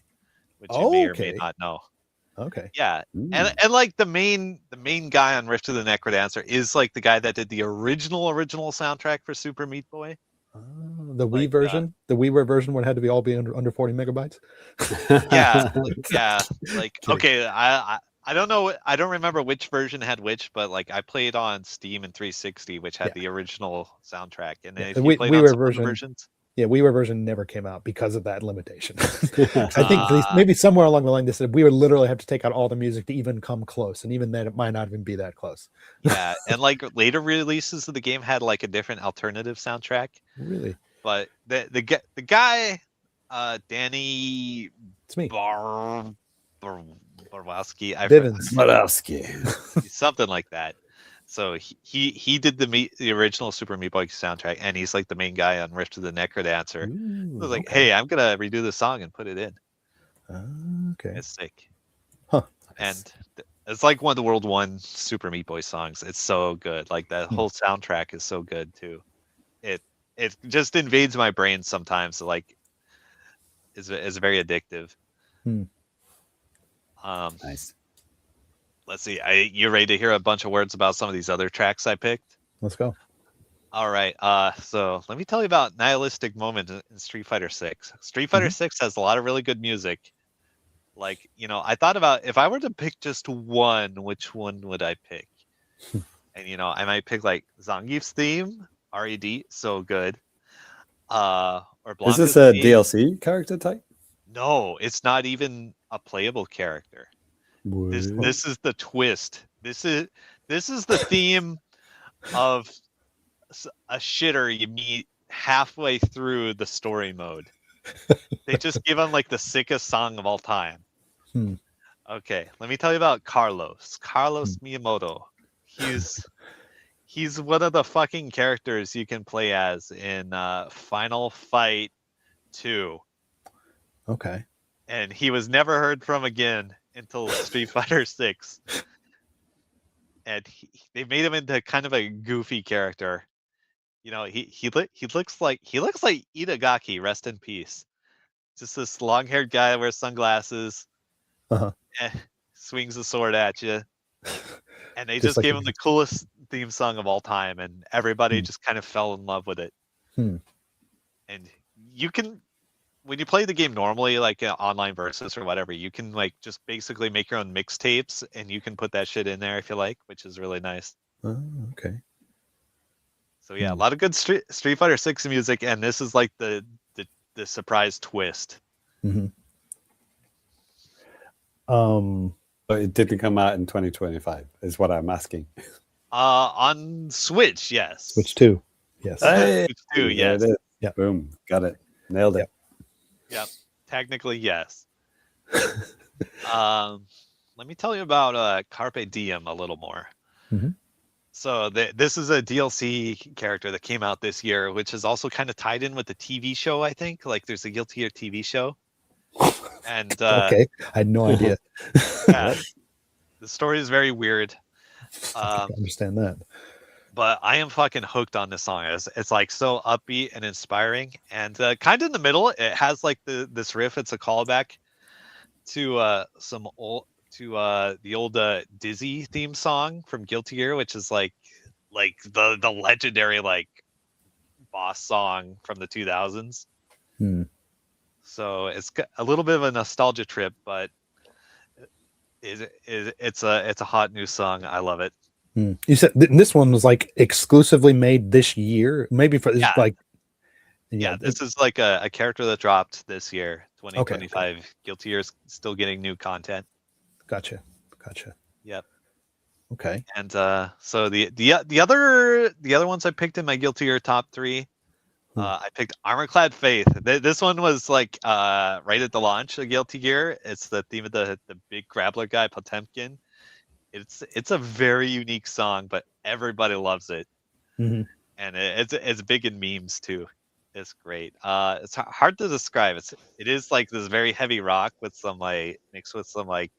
Speaker 6: which you may or may not know.
Speaker 4: Okay.
Speaker 6: Yeah, and like the main guy on Rift of the Necrodancer is like the guy that did the original soundtrack for Super Meat Boy.
Speaker 4: The Wii version, the WiiWare version would have to be all be under 40 megabytes.
Speaker 6: Okay, I don't know, I don't remember which version had which, but like I played on Steam and 360, which had the original soundtrack, and then if you played on some other versions.
Speaker 4: Yeah, WiiWare version never came out because of that limitation. I think maybe somewhere along the line they said we would literally have to take out all the music to even come close, and even then it might not even be that close.
Speaker 6: Yeah, and like later releases of the game had like a different alternative soundtrack.
Speaker 4: Really?
Speaker 6: But the guy, Danny,
Speaker 4: it's me,
Speaker 6: Barwowski, something like that. So he did the original Super Meat Boy soundtrack, and he's like the main guy on Rift of the Necrodancer. I was like, hey, I'm gonna redo the song and put it in.
Speaker 4: Okay,
Speaker 6: it's sick.
Speaker 4: Huh?
Speaker 6: And it's like one of the World 1 Super Meat Boy songs. It's so good. Like that whole soundtrack is so good too. It just invades my brain sometimes. Like, is very addictive.
Speaker 5: Nice.
Speaker 6: Let's see. You ready to hear a bunch of words about some of these other tracks I picked?
Speaker 4: Let's go.
Speaker 6: All right. So let me tell you about Nihilistic Moment in Street Fighter 6. Street Fighter 6 has a lot of really good music. Like, I thought about if I were to pick just one, which one would I pick? And I might pick like Zangief's theme, RED, so good. Or Blanca's
Speaker 5: Is this a
Speaker 6: theme.
Speaker 5: DLC character type?
Speaker 6: No, it's not even a playable character. This is the twist. This is the theme of a shitter you meet halfway through the story mode. They just give him like the sickest song of all time. Okay, let me tell you about Carlos Miyamoto. He's one of the fucking characters you can play as in Final Fight 2.
Speaker 4: Okay.
Speaker 6: And he was never heard from again until Street Fighter 6. And they made him into kind of a goofy character. He looks like Itagaki, rest in peace. Just this long-haired guy that wears sunglasses.
Speaker 4: Uh-huh.
Speaker 6: Swings a sword at you. And they
Speaker 4: Just
Speaker 6: just
Speaker 4: like
Speaker 6: gave
Speaker 4: the
Speaker 6: him the coolest theme song of all time, and everybody
Speaker 4: Hmm.
Speaker 6: just kind of fell in love with it.
Speaker 4: Hmm.
Speaker 6: And you can, when you play the game normally, like online versus or whatever, you can like just basically make your own mixtapes, and you can put that shit in there if you like, which is really nice.
Speaker 4: Oh, okay.
Speaker 6: So yeah, a
Speaker 4: Hmm.
Speaker 6: lot of good Street Fighter 6 music, and this is like the surprise twist.
Speaker 4: Hmm. Um,
Speaker 5: But it didn't come out in 2025, is what I'm asking.
Speaker 6: On Switch, yes.
Speaker 4: Switch 2. Yes.
Speaker 5: Hey,
Speaker 6: Switch 2,
Speaker 5: there
Speaker 6: yes.
Speaker 5: it is.
Speaker 4: Yep.
Speaker 5: Boom, got it, nailed it.
Speaker 6: Yep. Technically, yes. Let me tell you about Carpe Diem a little more.
Speaker 4: Mhm.
Speaker 6: So this is a DLC character that came out this year, which is also kind of tied in with the TV show. I think like there's a Guilty Gear TV show, and
Speaker 4: Okay, I had no idea.
Speaker 6: yeah, the story is very weird.
Speaker 4: I can understand that.
Speaker 6: But I am fucking hooked on this song. It's like so upbeat and inspiring, and kind of in the middle, it has like this riff. It's a callback to the old Dizzy theme song from Guilty Gear, which is like the legendary like boss song from the 2000s.
Speaker 4: Hmm.
Speaker 6: So it's a little bit of a nostalgia trip, but it's a hot new song. I love it.
Speaker 4: Hmm. You said this one was like exclusively made this year, maybe for
Speaker 6: Yeah.
Speaker 4: like.
Speaker 6: Yeah, this is like a character that dropped this year, 2025.
Speaker 4: Okay.
Speaker 6: Guilty Gear is still getting new content.
Speaker 4: Gotcha.
Speaker 6: Yep.
Speaker 4: Okay.
Speaker 6: And so the other ones I picked in my Guilty Gear top 3, I picked Armorclad Faith. This one was like right at the launch of Guilty Gear. It's the theme of the big grappler guy Potemkin. It's a very unique song, but everybody loves it,
Speaker 4: Mhm.
Speaker 6: and it's big in memes too. It's great. It's hard to describe. It is like this very heavy rock with some like mixed with some like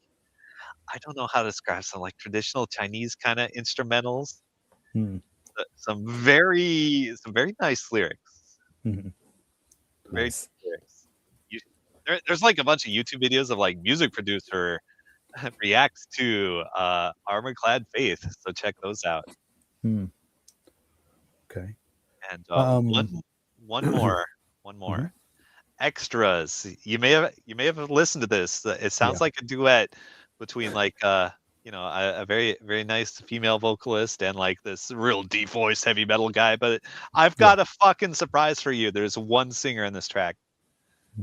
Speaker 6: I don't know how to describe some like traditional Chinese kind of instrumentals.
Speaker 4: Hmm.
Speaker 6: Some very nice lyrics.
Speaker 4: Mhm.
Speaker 6: Very
Speaker 5: Nice.
Speaker 6: nice lyrics. There's like a bunch of YouTube videos of like music producer reacts to Armorclad Faith, so check those out.
Speaker 4: Hmm. Okay.
Speaker 6: And
Speaker 4: Um,
Speaker 6: one more
Speaker 4: Mhm.
Speaker 6: extras. You may have listened to this. It sounds
Speaker 4: Yeah.
Speaker 6: like a duet between like a very nice female vocalist and like this real deep voiced heavy metal guy. But I've got a fucking surprise for you. There's one singer in this track.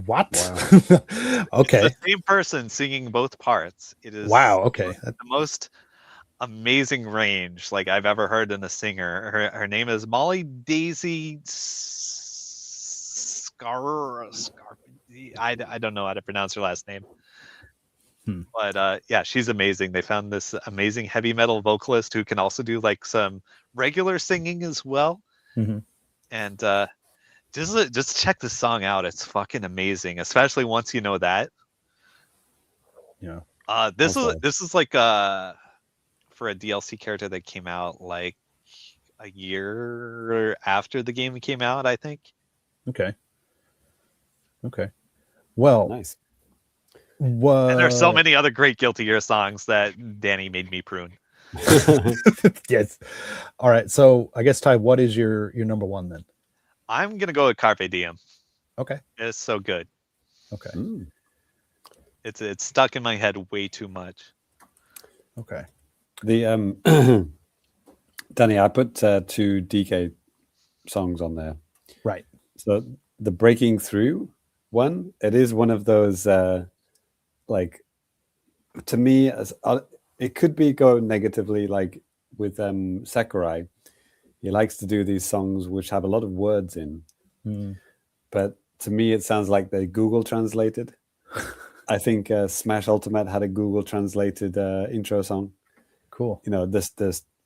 Speaker 4: What?
Speaker 5: Wow.
Speaker 4: Okay.
Speaker 6: It's the same person singing both parts. It is
Speaker 4: Wow. Okay.
Speaker 6: the most amazing range like I've ever heard in a singer. Her name is Molly Daisy Scar. I don't know how to pronounce her last name.
Speaker 4: Hmm.
Speaker 6: But yeah, she's amazing. They found this amazing heavy metal vocalist who can also do like some regular singing as well.
Speaker 4: Mhm.
Speaker 6: And just check the song out. It's fucking amazing, especially once you know that.
Speaker 4: Yeah.
Speaker 6: This
Speaker 5: Okay.
Speaker 6: is like for a DLC character that came out like a year after the game came out, I think.
Speaker 4: Okay. Well,
Speaker 5: Nice.
Speaker 6: And there's so many other great Guilty Gear songs that Danny made me prune.
Speaker 4: Yes. All right. So I guess Ty, what is your number one then?
Speaker 6: I'm gonna go with Carpe Diem.
Speaker 4: Okay.
Speaker 6: It's so good.
Speaker 4: Okay.
Speaker 5: Mm.
Speaker 6: It's stuck in my head way too much.
Speaker 4: Okay.
Speaker 5: The Danny, I put 2 DK songs on there.
Speaker 4: Right.
Speaker 5: So the Breaking Through one, it is one of those like to me as it could be go negatively like with Sakurai. He likes to do these songs which have a lot of words in, but to me it sounds like they Google translated. I think Smash Ultimate had a Google translated intro song.
Speaker 4: Cool.
Speaker 5: You know, this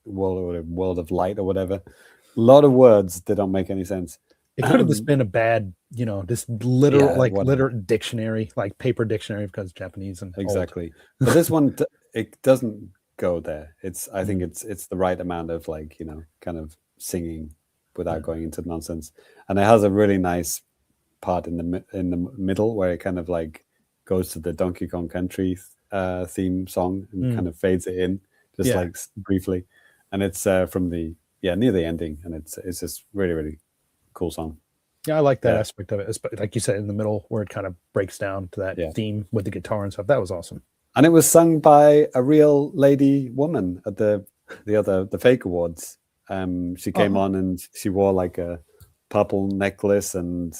Speaker 5: world of light or whatever. A lot of words that don't make any sense.
Speaker 4: It could have just been a bad, this literal,
Speaker 5: whatever.
Speaker 4: literal dictionary, like paper dictionary, because it's Japanese and old.
Speaker 5: Exactly. But this one, it doesn't go there. I think it's the right amount of like, kind of singing without going into nonsense. And it has a really nice part in the middle where it kind of like goes to the Donkey Kong Country theme song and kind of fades it in. just
Speaker 4: Yeah.
Speaker 5: like briefly, and it's from the near the ending, and it's just really really cool song.
Speaker 4: Yeah, I like that
Speaker 5: Yeah.
Speaker 4: aspect of it. Like you said, in the middle where it kind of breaks down to that
Speaker 5: Yeah.
Speaker 4: theme with the guitar and stuff. That was awesome.
Speaker 5: And it was sung by a real lady woman at the fake awards. She came on and she wore like a purple necklace, and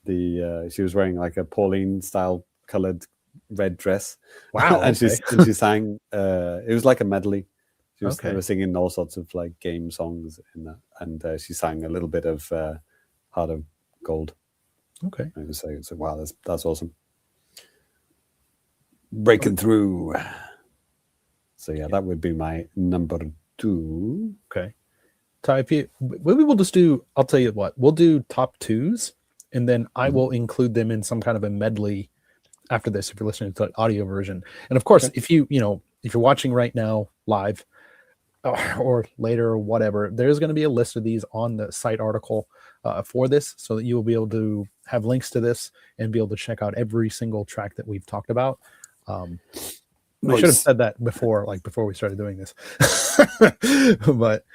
Speaker 5: she was wearing like a Pauline style colored red dress.
Speaker 4: Wow.
Speaker 5: and
Speaker 4: okay.
Speaker 5: she sang. It was like a medley. They were singing all sorts of like game songs in that, and she sang a little bit of Heart of Gold.
Speaker 4: Okay.
Speaker 5: And so wow, that's awesome. Breaking through. So yeah, that would be my number 2.
Speaker 4: Okay. Ty, maybe we'll just do, I'll tell you what, we'll do top 2s, and then I will include them in some kind of a medley after this, if you're listening to the audio version. And of course, if you're watching right now live or later or whatever, there's going to be a list of these on the site article for this, so that you will be able to have links to this and be able to check out every single track that we've talked about. I should have said that before we started doing this. But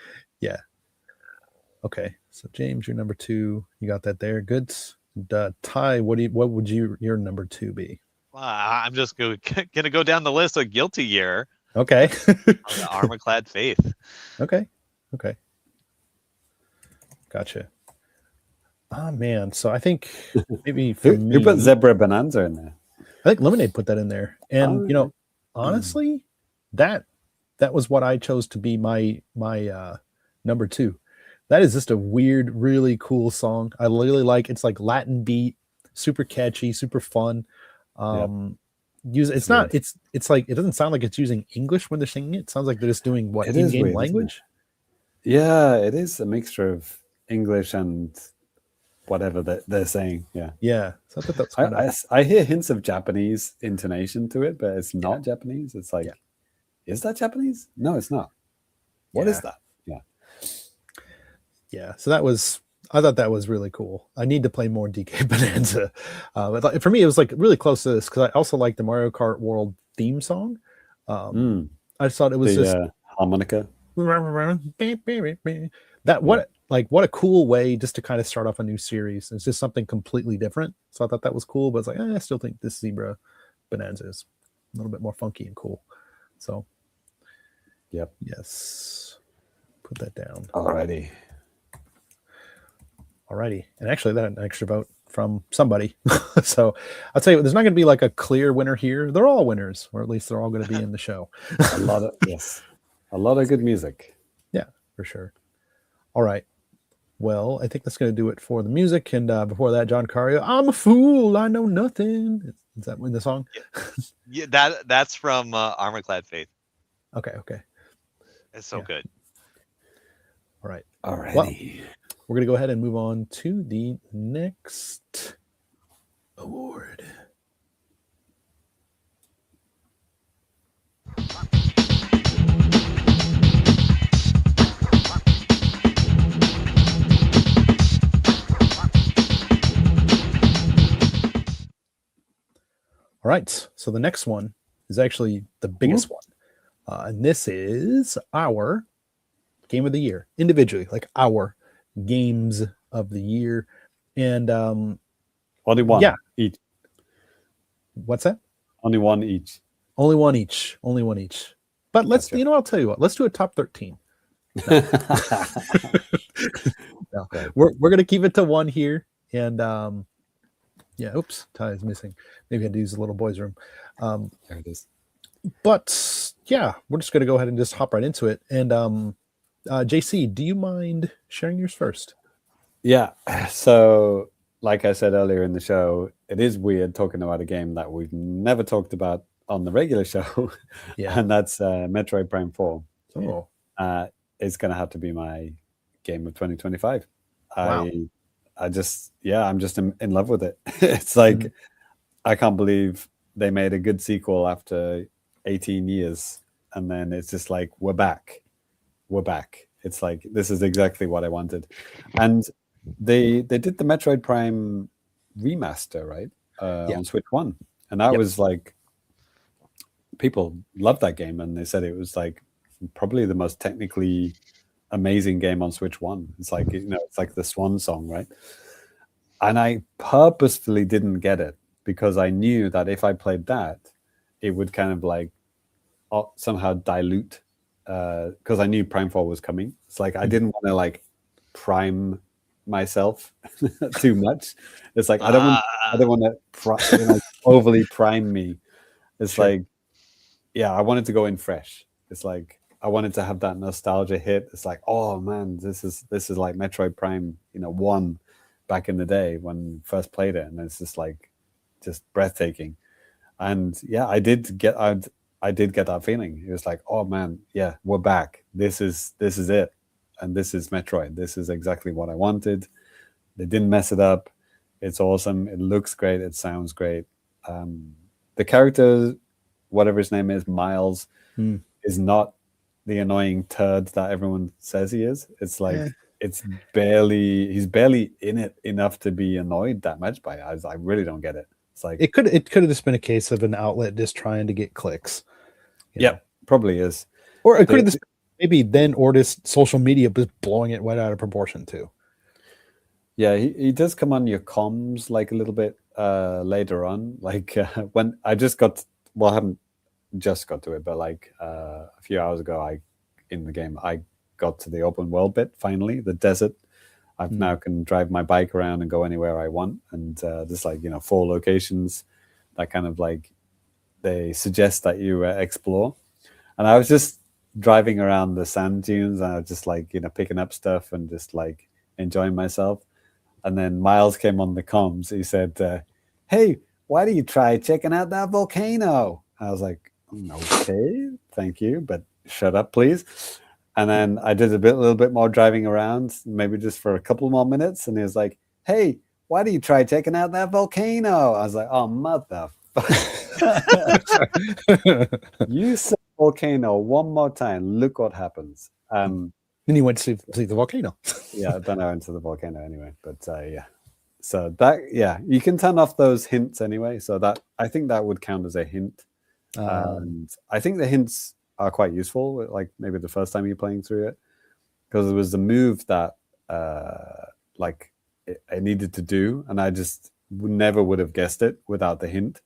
Speaker 4: yeah. Okay. So James, your number 2, you got that there. Good. Ty, what would your number 2 be?
Speaker 6: I'm just gonna go down the list of Guilty Year.
Speaker 4: Okay.
Speaker 6: The Armor-Clad Faith.
Speaker 4: Okay. Gotcha. Oh man. So I think maybe for me,
Speaker 5: who put Zebra Bonanza in there?
Speaker 4: I think Lemonade put that in there. And honestly, that was what I chose to be my number 2. That is just a weird, really cool song. I really like. It's like Latin beat, super catchy, super fun. It's not. It's like it doesn't sound like it's using English when they're singing it. It sounds like they're just doing in-game language.
Speaker 5: Yeah, it is a mixture of English and whatever they're saying. Yeah.
Speaker 4: So I thought that's kind of...
Speaker 5: I hear hints of Japanese intonation to it, but it's not Japanese. It's like, is that Japanese? No, it's not. What is that?
Speaker 4: Yeah. So I thought that was really cool. I need to play more DK Bonanza. But for me, it was like really close to this, because I also like the Mario Kart World theme song. I just thought it was just
Speaker 5: harmonica.
Speaker 4: What a cool way just to kind of start off a new series. It's just something completely different. So I thought that was cool, but it's like, I still think this Zebra Bonanza is a little bit more funky and cool. So, yes, put that down. Alrighty. And actually, that an extra vote from somebody. So I'll tell you, there's not going to be like a clear winner here. They're all winners, or at least they're all going to be in the show.
Speaker 5: a lot of good music.
Speaker 4: Yeah, for sure. All right. Well, I think that's going to do it for the music. And before that, John Cario, I'm a fool, I know nothing. Is that in the song?
Speaker 6: Yeah, that's from Armor-Clad Faith.
Speaker 4: Okay.
Speaker 6: It's so good.
Speaker 4: All right.
Speaker 5: Alrighty.
Speaker 4: Well, we're going to go ahead and move on to the next award. All right. So the next one is actually the biggest one. And this is our game of the year, individually, like our games of the year. And
Speaker 5: only one each.
Speaker 4: What's that?
Speaker 5: Only one each.
Speaker 4: Only one each. But let's, I'll tell you what, let's do a top 13. No. No. Okay. We're going to keep it to one here. And oops, Ty is missing. Maybe I had to use the little boy's room.
Speaker 5: There it is.
Speaker 4: But yeah, we're just going to go ahead and just hop right into it. And JC, do you mind sharing yours first?
Speaker 5: Yeah. So, like I said earlier in the show, it is weird talking about a game that we've never talked about on the regular show.
Speaker 4: Yeah.
Speaker 5: And that's Metroid Prime 4.
Speaker 4: Oh.
Speaker 5: It's going to have to be my game of 2025.
Speaker 4: Wow.
Speaker 5: I'm just in love with it. It's like, I can't believe they made a good sequel after 18 years. And then it's just like, we're back. It's like, this is exactly what I wanted. And they did the Metroid Prime remaster, right? On Switch 1. And that was like, people loved that game. And they said it was like probably the most technically amazing game on Switch 1. It's like, it's like the swan song, right? And I purposefully didn't get it because I knew that if I played that, it would kind of like somehow dilute, because I knew Prime 4 was coming. It's like I didn't want to like prime myself too much. It's like I don't want to overly prime me. It's like, yeah, I wanted to go in fresh. It's like I wanted to have that nostalgia hit. It's like, oh man, this is like Metroid Prime, 1 back in the day when first played it, and it's just breathtaking. And yeah, I did get that feeling. It was like, oh man, yeah, we're back. This is it. And this is Metroid. This is exactly what I wanted. They didn't mess it up. It's awesome. It looks great. It sounds great. The character, whatever his name is, Miles, is not the annoying turd that everyone says he is. It's like he's barely in it enough to be annoyed that much by it. I really don't get it. It's like
Speaker 4: it could have just been a case of an outlet just trying to get clicks.
Speaker 5: Yeah, probably is.
Speaker 4: Or it could have just maybe then, or just social media was blowing it right out of proportion too.
Speaker 5: Yeah, he does come on your comms like a little bit later on. Like when I haven't just got to it, but like a few hours ago, in the game, I got to the open world bit finally, the desert. I now can drive my bike around and go anywhere I want, and there's like 4 locations that kind of like they suggest that you explore. And I was just driving around the sand dunes, and I was just like picking up stuff and just like enjoying myself. And then Miles came on the comms. He said, "Hey, why don't you try checking out that volcano?" I was like, "Okay, thank you, but shut up, please." And then I did a little bit more driving around, maybe just for a couple more minutes. And he was like, "Hey, why don't you try checking out that volcano?" I was like, "Oh, motherfucker." You said volcano one more time. Look what happens.
Speaker 4: Then you went to see the volcano.
Speaker 5: Yeah, then I went to the volcano anyway. But yeah. So that, yeah, you can turn off those hints anyway. So that, I think that would count as a hint. And I think the hints are quite useful, like maybe the first time you're playing through it, because it was the move that like I needed to do, and I just never would have guessed it without the hint.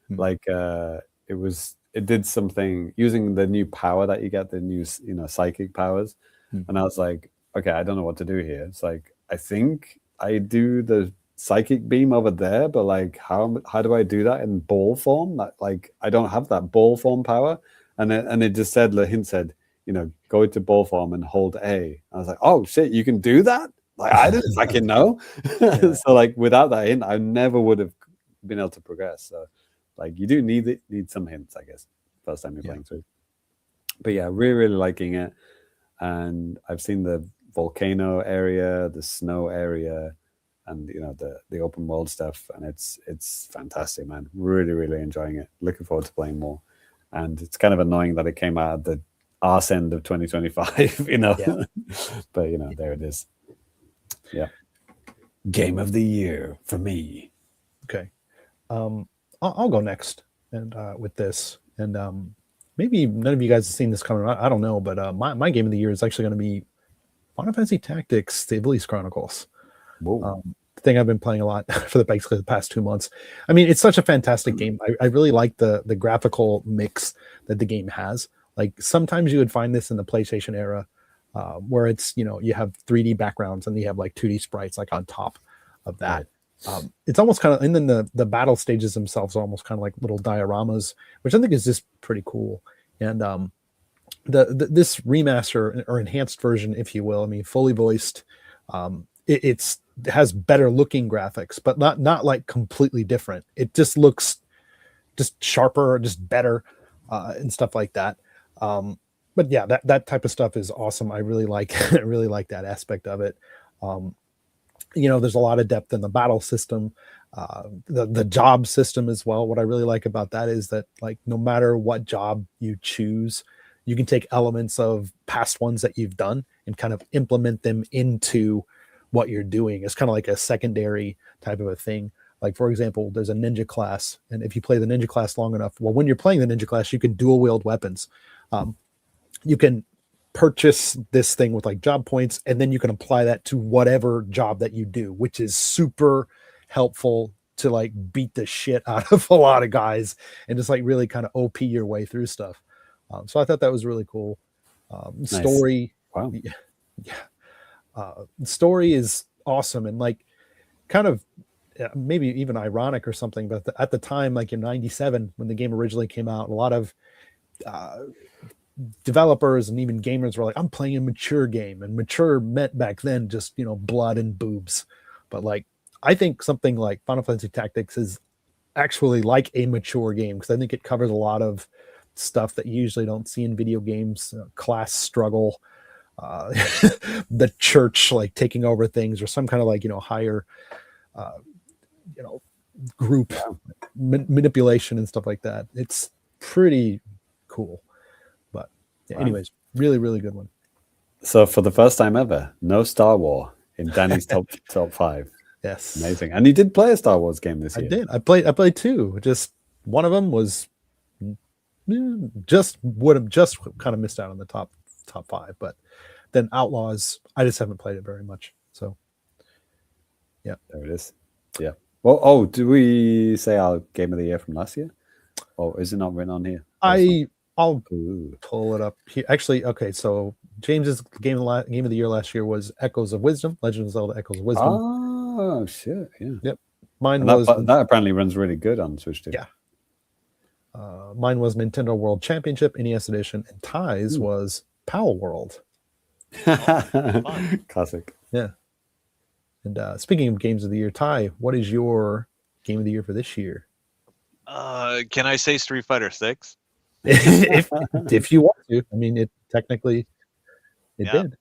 Speaker 5: Like it did something using the new power that you get, the new psychic powers, and I was like, okay, I don't know what to do here. It's like, I think I do the psychic beam over there, but like how do I do that in ball form? That, like, I don't have that ball form power. And it just said, the hint said, go into ball form and hold A. I was like, oh shit, you can do that? Like, I didn't fucking know. So like without that hint, I never would have been able to progress. So like you do need some hints, I guess, first time you're playing through. But yeah, really, really liking it. And I've seen the volcano area, the snow area, and the open world stuff, and it's fantastic, man. Really, really enjoying it. Looking forward to playing more. And it's kind of annoying that it came out at the arse end of 2025, but there it is. Yeah, game of the year for me.
Speaker 4: Okay, I'll go next, and with this, and maybe none of you guys have seen this coming. I don't know, but my game of the year is actually going to be Final Fantasy Tactics: The Ivalice Chronicles. The thing I've been playing a lot for basically the past 2 months. I mean, it's such a fantastic game. I really like the graphical mix that the game has. Like sometimes you would find this in the PlayStation era, where it's you have 3D backgrounds and you have like 2D sprites like on top of that. It's almost kind of, and then the battle stages themselves are almost kind of like little dioramas, which I think is just pretty cool. And this remaster or enhanced version, if you will, I mean, fully voiced, it has better looking graphics, but not like completely different. It just looks just sharper, just better, and stuff like that. But yeah, that type of stuff is awesome. I really like that aspect of it. There's a lot of depth in the battle system, the job system as well. What I really like about that is that, like, no matter what job you choose, you can take elements of past ones that you've done and kind of implement them into what you're doing. It's kind of like a secondary type of a thing. Like, for example, there's a ninja class, and if you play the ninja class long enough, well, when you're playing the ninja class, you can dual wield weapons. You can purchase this thing with like job points, and then you can apply that to whatever job that you do, which is super helpful to like beat the shit out of a lot of guys and just like really kind of OP your way through stuff. So I thought that was really cool.
Speaker 5: Nice.
Speaker 4: Story,
Speaker 5: Wow.
Speaker 4: story is awesome and like kind of maybe even ironic or something, but at the time, like in '97 when the game originally came out, a lot of developers and even gamers were like, I'm playing a mature game, and mature meant back then just, you know, blood and boobs. But like, I think something like Final Fantasy Tactics is actually like a mature game, because I think it covers a lot of stuff that you usually don't see in video games, class struggle, the church like taking over things, or some kind of like, you know, higher you know, group manipulation and stuff like that. It's pretty cool. But yeah, anyways, really, really good one.
Speaker 5: So for the first time ever, no Star Wars in Danny's top 5.
Speaker 4: Yes,
Speaker 5: Amazing. And you did play a Star Wars game this year.
Speaker 4: I did. I played two. Just one of them was just would have just kind of missed out on the top 5. But then Outlaws, I just haven't played it very much. So yeah,
Speaker 5: there it is. Yeah. Well, oh, do we say our game of the year from last year? Oh, is it not written on here?
Speaker 4: I'll pull it up here. Actually, okay. So James's game of the year last year was Echoes of Wisdom, Legend of Zelda: Echoes of Wisdom.
Speaker 5: Oh shit! Yeah.
Speaker 4: Yep. Mine was
Speaker 5: that apparently runs really good on Switch too.
Speaker 4: Yeah. Mine was Nintendo World Championship NES Edition, and Ty's was Power World.
Speaker 5: Classic.
Speaker 4: Yeah. And speaking of games of the year, Ty, what is your game of the year for this year?
Speaker 6: Can I say Street Fighter 6?
Speaker 4: if you want to. I mean, it technically did.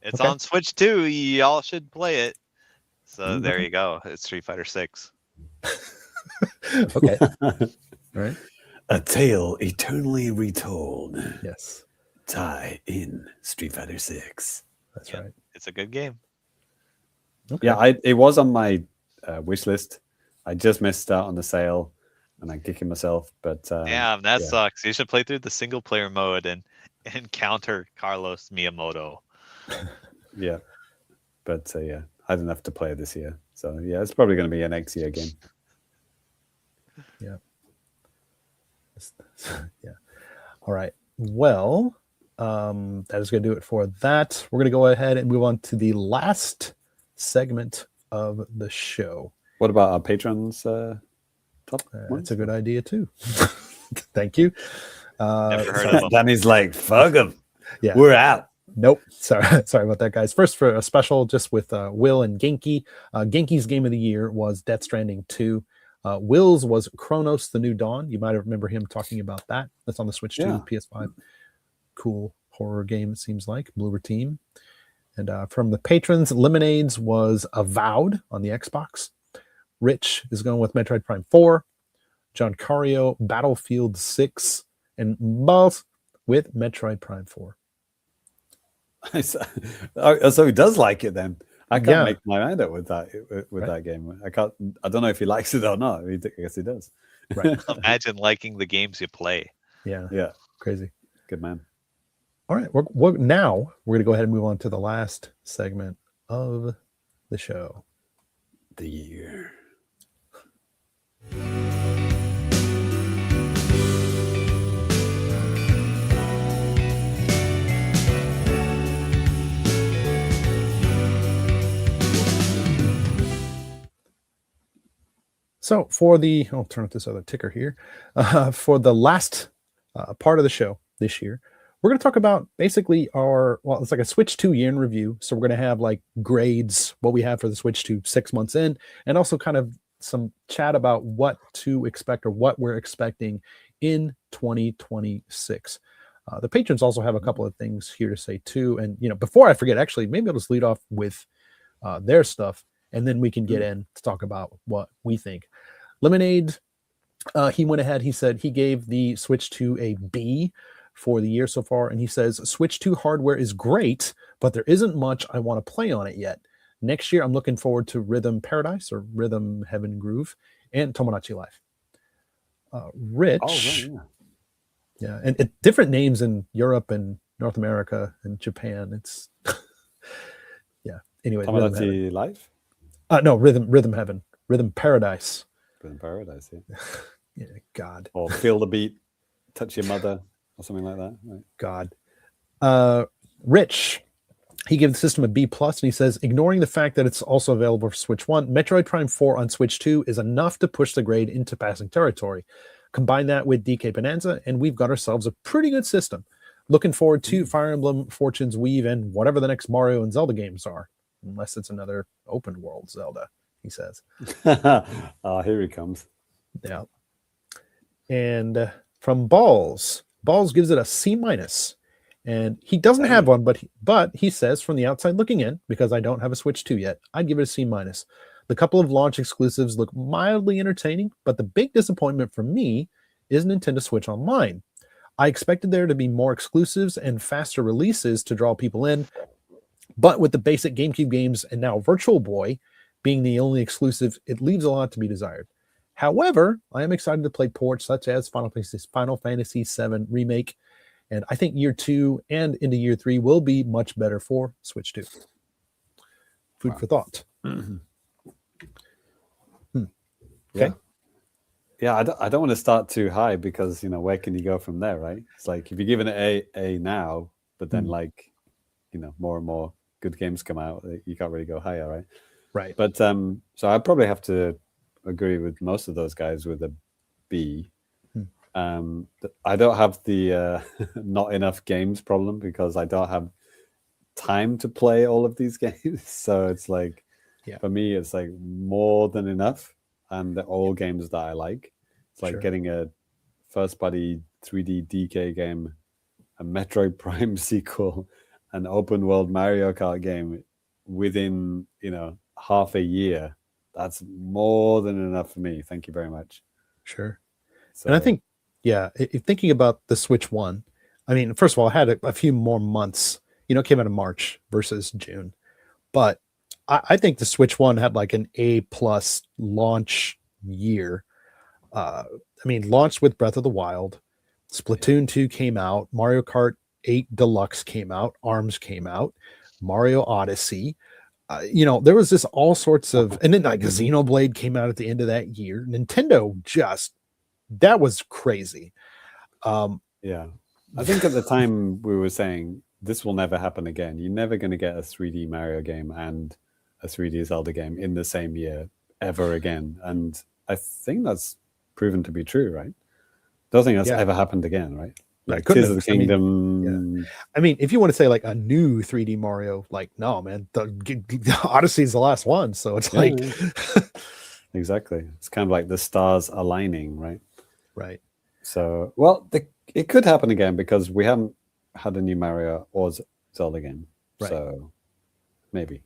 Speaker 6: It's
Speaker 4: Okay.
Speaker 6: on Switch too. Y'all should play it. So there you go. It's Street Fighter 6.
Speaker 4: Okay. All right.
Speaker 3: A tale eternally retold.
Speaker 4: Yes.
Speaker 3: Tie in Street Fighter 6.
Speaker 4: That's right.
Speaker 6: It's a good game.
Speaker 4: Okay.
Speaker 5: Yeah, it was on my wish list. I just missed out on the sale, and I'm kicking myself. But
Speaker 6: Damn, that sucks. You should play through the single player mode and encounter Carlos Miyamoto.
Speaker 5: Yeah, but yeah, I didn't have to play it this year. So yeah, it's probably going to be a next year game.
Speaker 4: Yeah. Yeah. All right. Well, that is going to do it for that. We're going to go ahead and move on to the last segment of the show.
Speaker 5: What about our patrons? Top
Speaker 4: That's a good idea too. Thank you.
Speaker 6: Never heard of them.
Speaker 5: Danny's like, fuck them.
Speaker 4: Yeah.
Speaker 5: We're out.
Speaker 4: Nope. Sorry about that, guys. First, for a special just with Will and Genki. Genki's game of the year was Death Stranding 2. Will's was Chronos: The New Dawn. You might remember him talking about that. That's on the Switch 2, PS5. Cool horror game, it seems like. Bluer Team. And from the patrons, Lemonades was Avowed on the Xbox. Rich is going with Metroid Prime 4. John Cario, Battlefield 6. And Both with Metroid Prime 4.
Speaker 5: So he does like it then. I can't make my mind up with that that game. I don't know if he likes it or not. I guess he does.
Speaker 4: Right.
Speaker 6: Imagine liking the games you play.
Speaker 4: Yeah. Crazy.
Speaker 5: Good man.
Speaker 4: All right. Now we're going to go ahead and move on to the last segment of the show.
Speaker 3: The year.
Speaker 4: So I'll turn up this other ticker here. For the last part of the show this year, we're going to talk about basically it's like a Switch 2 year in review. So we're going to have like grades, what we have for the Switch 2 6 months in, and also kind of some chat about what to expect or what we're expecting in 2026. The patrons also have a couple of things here to say too. And, before I forget, actually, maybe I'll just lead off with their stuff, and then we can get in to talk about what we think. Lemonade, he went ahead, he said he gave the Switch 2 a B for the year so far, and he says Switch 2 hardware is great, but there isn't much I want to play on it yet. Next year, I'm looking forward to Rhythm Paradise or Rhythm Heaven Groove and Tomodachi Life. Rich,
Speaker 5: Oh, right,
Speaker 4: yeah, and different names in Europe and North America and Japan. It's yeah. Anyway, Rhythm Heaven.
Speaker 5: Tomodachi Life?
Speaker 4: No, Rhythm Heaven, Rhythm Paradise.
Speaker 5: Rhythm Paradise, yeah.
Speaker 4: Yeah, God.
Speaker 5: Or Feel the Beat, Touch Your Mother, or something like that. Right?
Speaker 4: God. Rich, he gave the system a B plus, and he says, ignoring the fact that it's also available for Switch 1, Metroid Prime 4 on Switch 2 is enough to push the grade into passing territory. Combine that with DK Bonanza, and we've got ourselves a pretty good system. Looking forward to Fire Emblem, Fortune's Weave, and whatever the next Mario and Zelda games are, unless it's another open world Zelda, he says.
Speaker 5: Oh, here he comes.
Speaker 4: Yeah. And from Balls gives it a C minus. And he doesn't have one, but he says from the outside looking in, because I don't have a Switch 2 yet, I'd give it a C minus. The couple of launch exclusives look mildly entertaining, but the big disappointment for me is Nintendo Switch Online. I expected there to be more exclusives and faster releases to draw people in, but with the basic GameCube games and now Virtual Boy being the only exclusive, it leaves a lot to be desired. However, I am excited to play ports such as Final Fantasy VII Remake, and I think year 2 and into year 3 will be much better for Switch 2. Food for thought.
Speaker 5: Mm-hmm.
Speaker 4: Okay.
Speaker 5: Yeah, I don't want to start too high because, where can you go from there, right? It's like if you're giving it A now, but then more and more good games come out, you can't really go higher, right?
Speaker 4: Right.
Speaker 5: But so I probably have to agree with most of those guys with a B. I don't have the not enough games problem because I don't have time to play all of these games. So it's like, for me, it's like more than enough. And they're all games that I like. It's like getting a first-party 3D DK game, a Metroid Prime sequel, an open-world Mario Kart game within, half a year. That's more than enough for me. Thank you very much.
Speaker 4: Sure.
Speaker 5: So,
Speaker 4: and I think, thinking about the Switch 1, I mean, first of all, I had a few more months. It came out in March versus June. But I think the Switch 1 had like an A+ launch year. Launched with Breath of the Wild. Splatoon 2 came out. Mario Kart 8 Deluxe came out. ARMS came out. Mario Odyssey. There was this all sorts of... And then like Xenoblade came out at the end of that year. Nintendo that was crazy.
Speaker 5: Yeah. I think at the time we were saying this will never happen again. You're never going to get a 3D Mario game and a 3D Zelda game in the same year ever again. And I think that's proven to be true, right? Don't think that's ever happened again, right? Like Tears of the Kingdom.
Speaker 4: I mean, if you want to say like a new 3D Mario, like, no, man, the Odyssey is the last one. So it's like...
Speaker 5: Exactly. It's kind of like the stars aligning, right?
Speaker 4: Right.
Speaker 5: So, well, it could happen again because we haven't had a new Mario or Zelda game. Right. So maybe.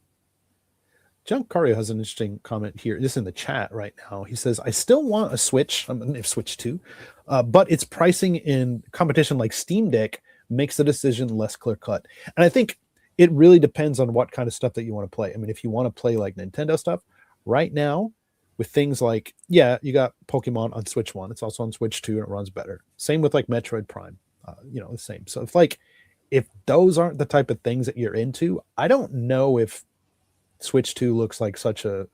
Speaker 4: John Cario has an interesting comment here. This is in the chat right now. He says, I still want a Switch, Switch 2, but its pricing in competition like Steam Deck makes the decision less clear-cut. And I think it really depends on what kind of stuff that you want to play. I mean, if you want to play like Nintendo stuff, right now, with things like, you got Pokemon on Switch 1. It's also on Switch 2, and it runs better. Same with like Metroid Prime, the same. So if those aren't the type of things that you're into, I don't know if Switch 2 looks like such a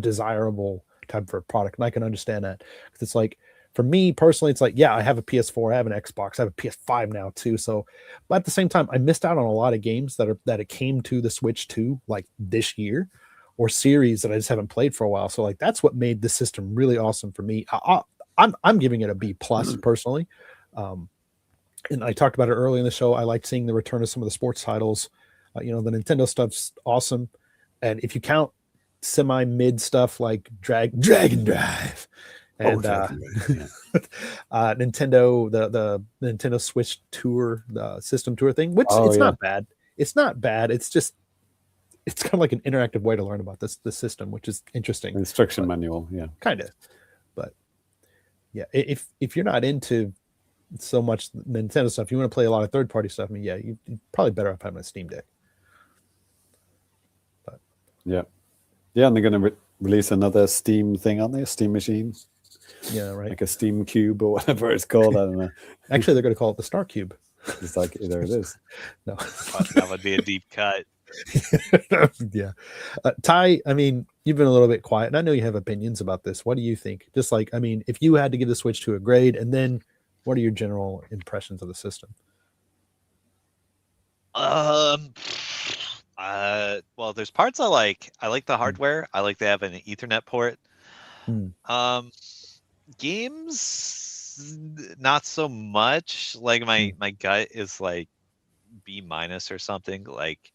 Speaker 4: desirable type of product. And I can understand that. Because it's like, for me personally, it's like, I have a PS4, I have an Xbox, I have a PS5 now too. So, but at the same time, I missed out on a lot of games that it came to the Switch 2 like this year, or series that I just haven't played for a while. So like, that's what made the system really awesome for me. I'm giving it a B+ personally. And I talked about it early in the show. I liked seeing the return of some of the sports titles. The Nintendo stuff's awesome. And if you count semi-mid stuff like Dragon Drive and Nintendo, the Nintendo Switch Tour, the System Tour thing, which not bad. It's not bad. It's just, it's kind of like an interactive way to learn about the system, which is interesting.
Speaker 5: Instruction manual,
Speaker 4: kind of. But if you're not into so much Nintendo stuff, you want to play a lot of third-party stuff, you're probably better off having a Steam Deck. But
Speaker 5: and they're going to release another Steam thing, aren't they? A Steam machine.
Speaker 4: Yeah, right.
Speaker 5: Like a Steam Cube or whatever it's called. I don't know.
Speaker 4: Actually, they're going to call it the Star Cube.
Speaker 5: It's like there it is.
Speaker 4: No.
Speaker 6: That would be a deep cut.
Speaker 4: Yeah. Ty, I mean, you've been a little bit quiet, and I know you have opinions about this. What do you think? Just like, I mean, if you had to give the Switch 2 a grade, and then what are your general impressions of the system?
Speaker 6: Well, there's parts I like. I like the hardware. I like they have an Ethernet port. Games, not so much. Like my gut is like B- or something. Like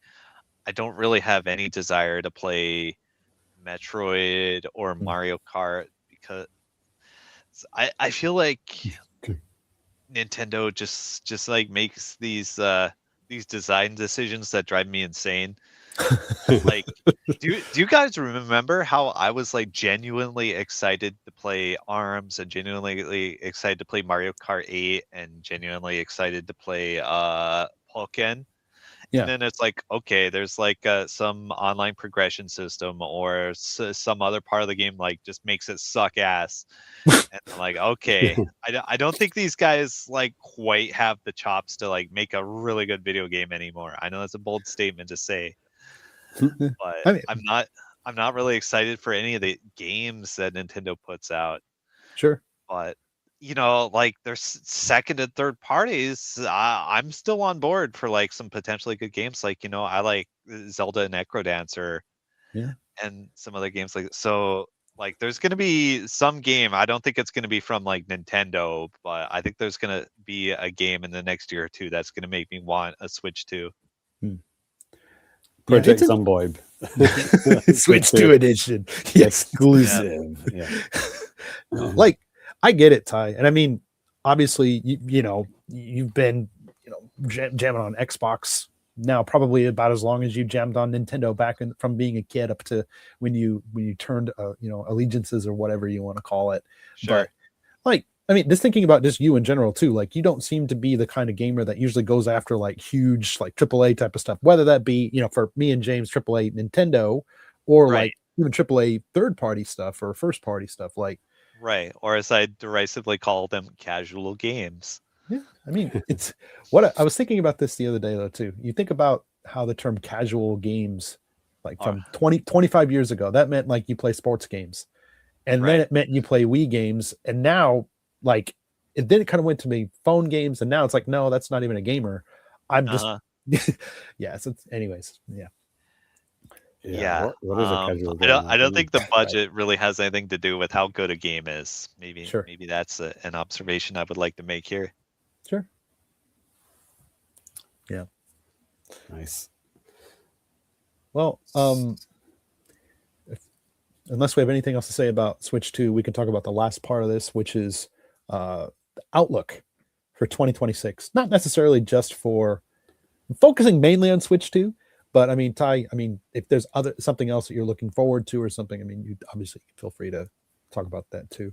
Speaker 6: I don't really have any desire to play Metroid or Mario Kart because I feel like Nintendo just like makes these design decisions that drive me insane. Like, do you guys remember how I was like genuinely excited to play ARMS and genuinely excited to play Mario Kart 8 and genuinely excited to play Pokken?
Speaker 4: Yeah.
Speaker 6: And then it's like, okay, there's like some online progression system or some other part of the game like just makes it suck ass. And I'm like, okay, I don't think these guys like quite have the chops to like make a really good video game anymore. I know that's a bold statement to say, but
Speaker 4: I mean,
Speaker 6: I'm not really excited for any of the games that Nintendo puts out.
Speaker 4: Sure.
Speaker 6: But you know, like there's second and third parties. I'm still on board for like some potentially good games. Like, you know, I like Zelda and Echo Dancer, and some other games like so. Like, there's gonna be some game. I don't think it's gonna be from like Nintendo, but I think there's gonna be a game in the next year or two that's gonna make me want a Switch 2.
Speaker 5: Project Zomboid.
Speaker 4: Switch 2 edition. Yes.
Speaker 5: Exclusive. Yeah.
Speaker 4: Like, I get it, Ty. And I mean, obviously, you know, you've been, you know, jamming on Xbox now probably about as long as you jammed on Nintendo back from being a kid up to when you turned, you know, allegiances or whatever you want to call it.
Speaker 6: Sure.
Speaker 4: But like, I mean, just thinking about just you in general too, like you don't seem to be the kind of gamer that usually goes after like huge, like AAA type of stuff, whether that be, you know, for me and James, AAA Nintendo or like even AAA third party stuff or first party stuff. Like,
Speaker 6: right. Or as I derisively call them, casual games.
Speaker 4: Yeah. I mean, it's what I was thinking about this the other day though, too. You think about how the term casual games, like from 25 years ago, that meant like you play sports games. And then it meant you play Wii games. And now, like, then it kind of went to me phone games. And now it's like, no, that's not even a gamer. I'm just, yeah. So, anyways, yeah.
Speaker 6: Yeah.
Speaker 5: What is a casual game?
Speaker 6: I don't think the budget really has anything to do with how good a game is. Maybe that's an observation I would like to make here.
Speaker 4: Sure. Yeah.
Speaker 5: Nice.
Speaker 4: Well, unless we have anything else to say about Switch 2, we can talk about the last part of this, which is the outlook for 2026. Not necessarily just for focusing mainly on Switch 2, but I mean, Ty, I mean, if there's something else that you're looking forward to or something, I mean, you obviously feel free to talk about that too.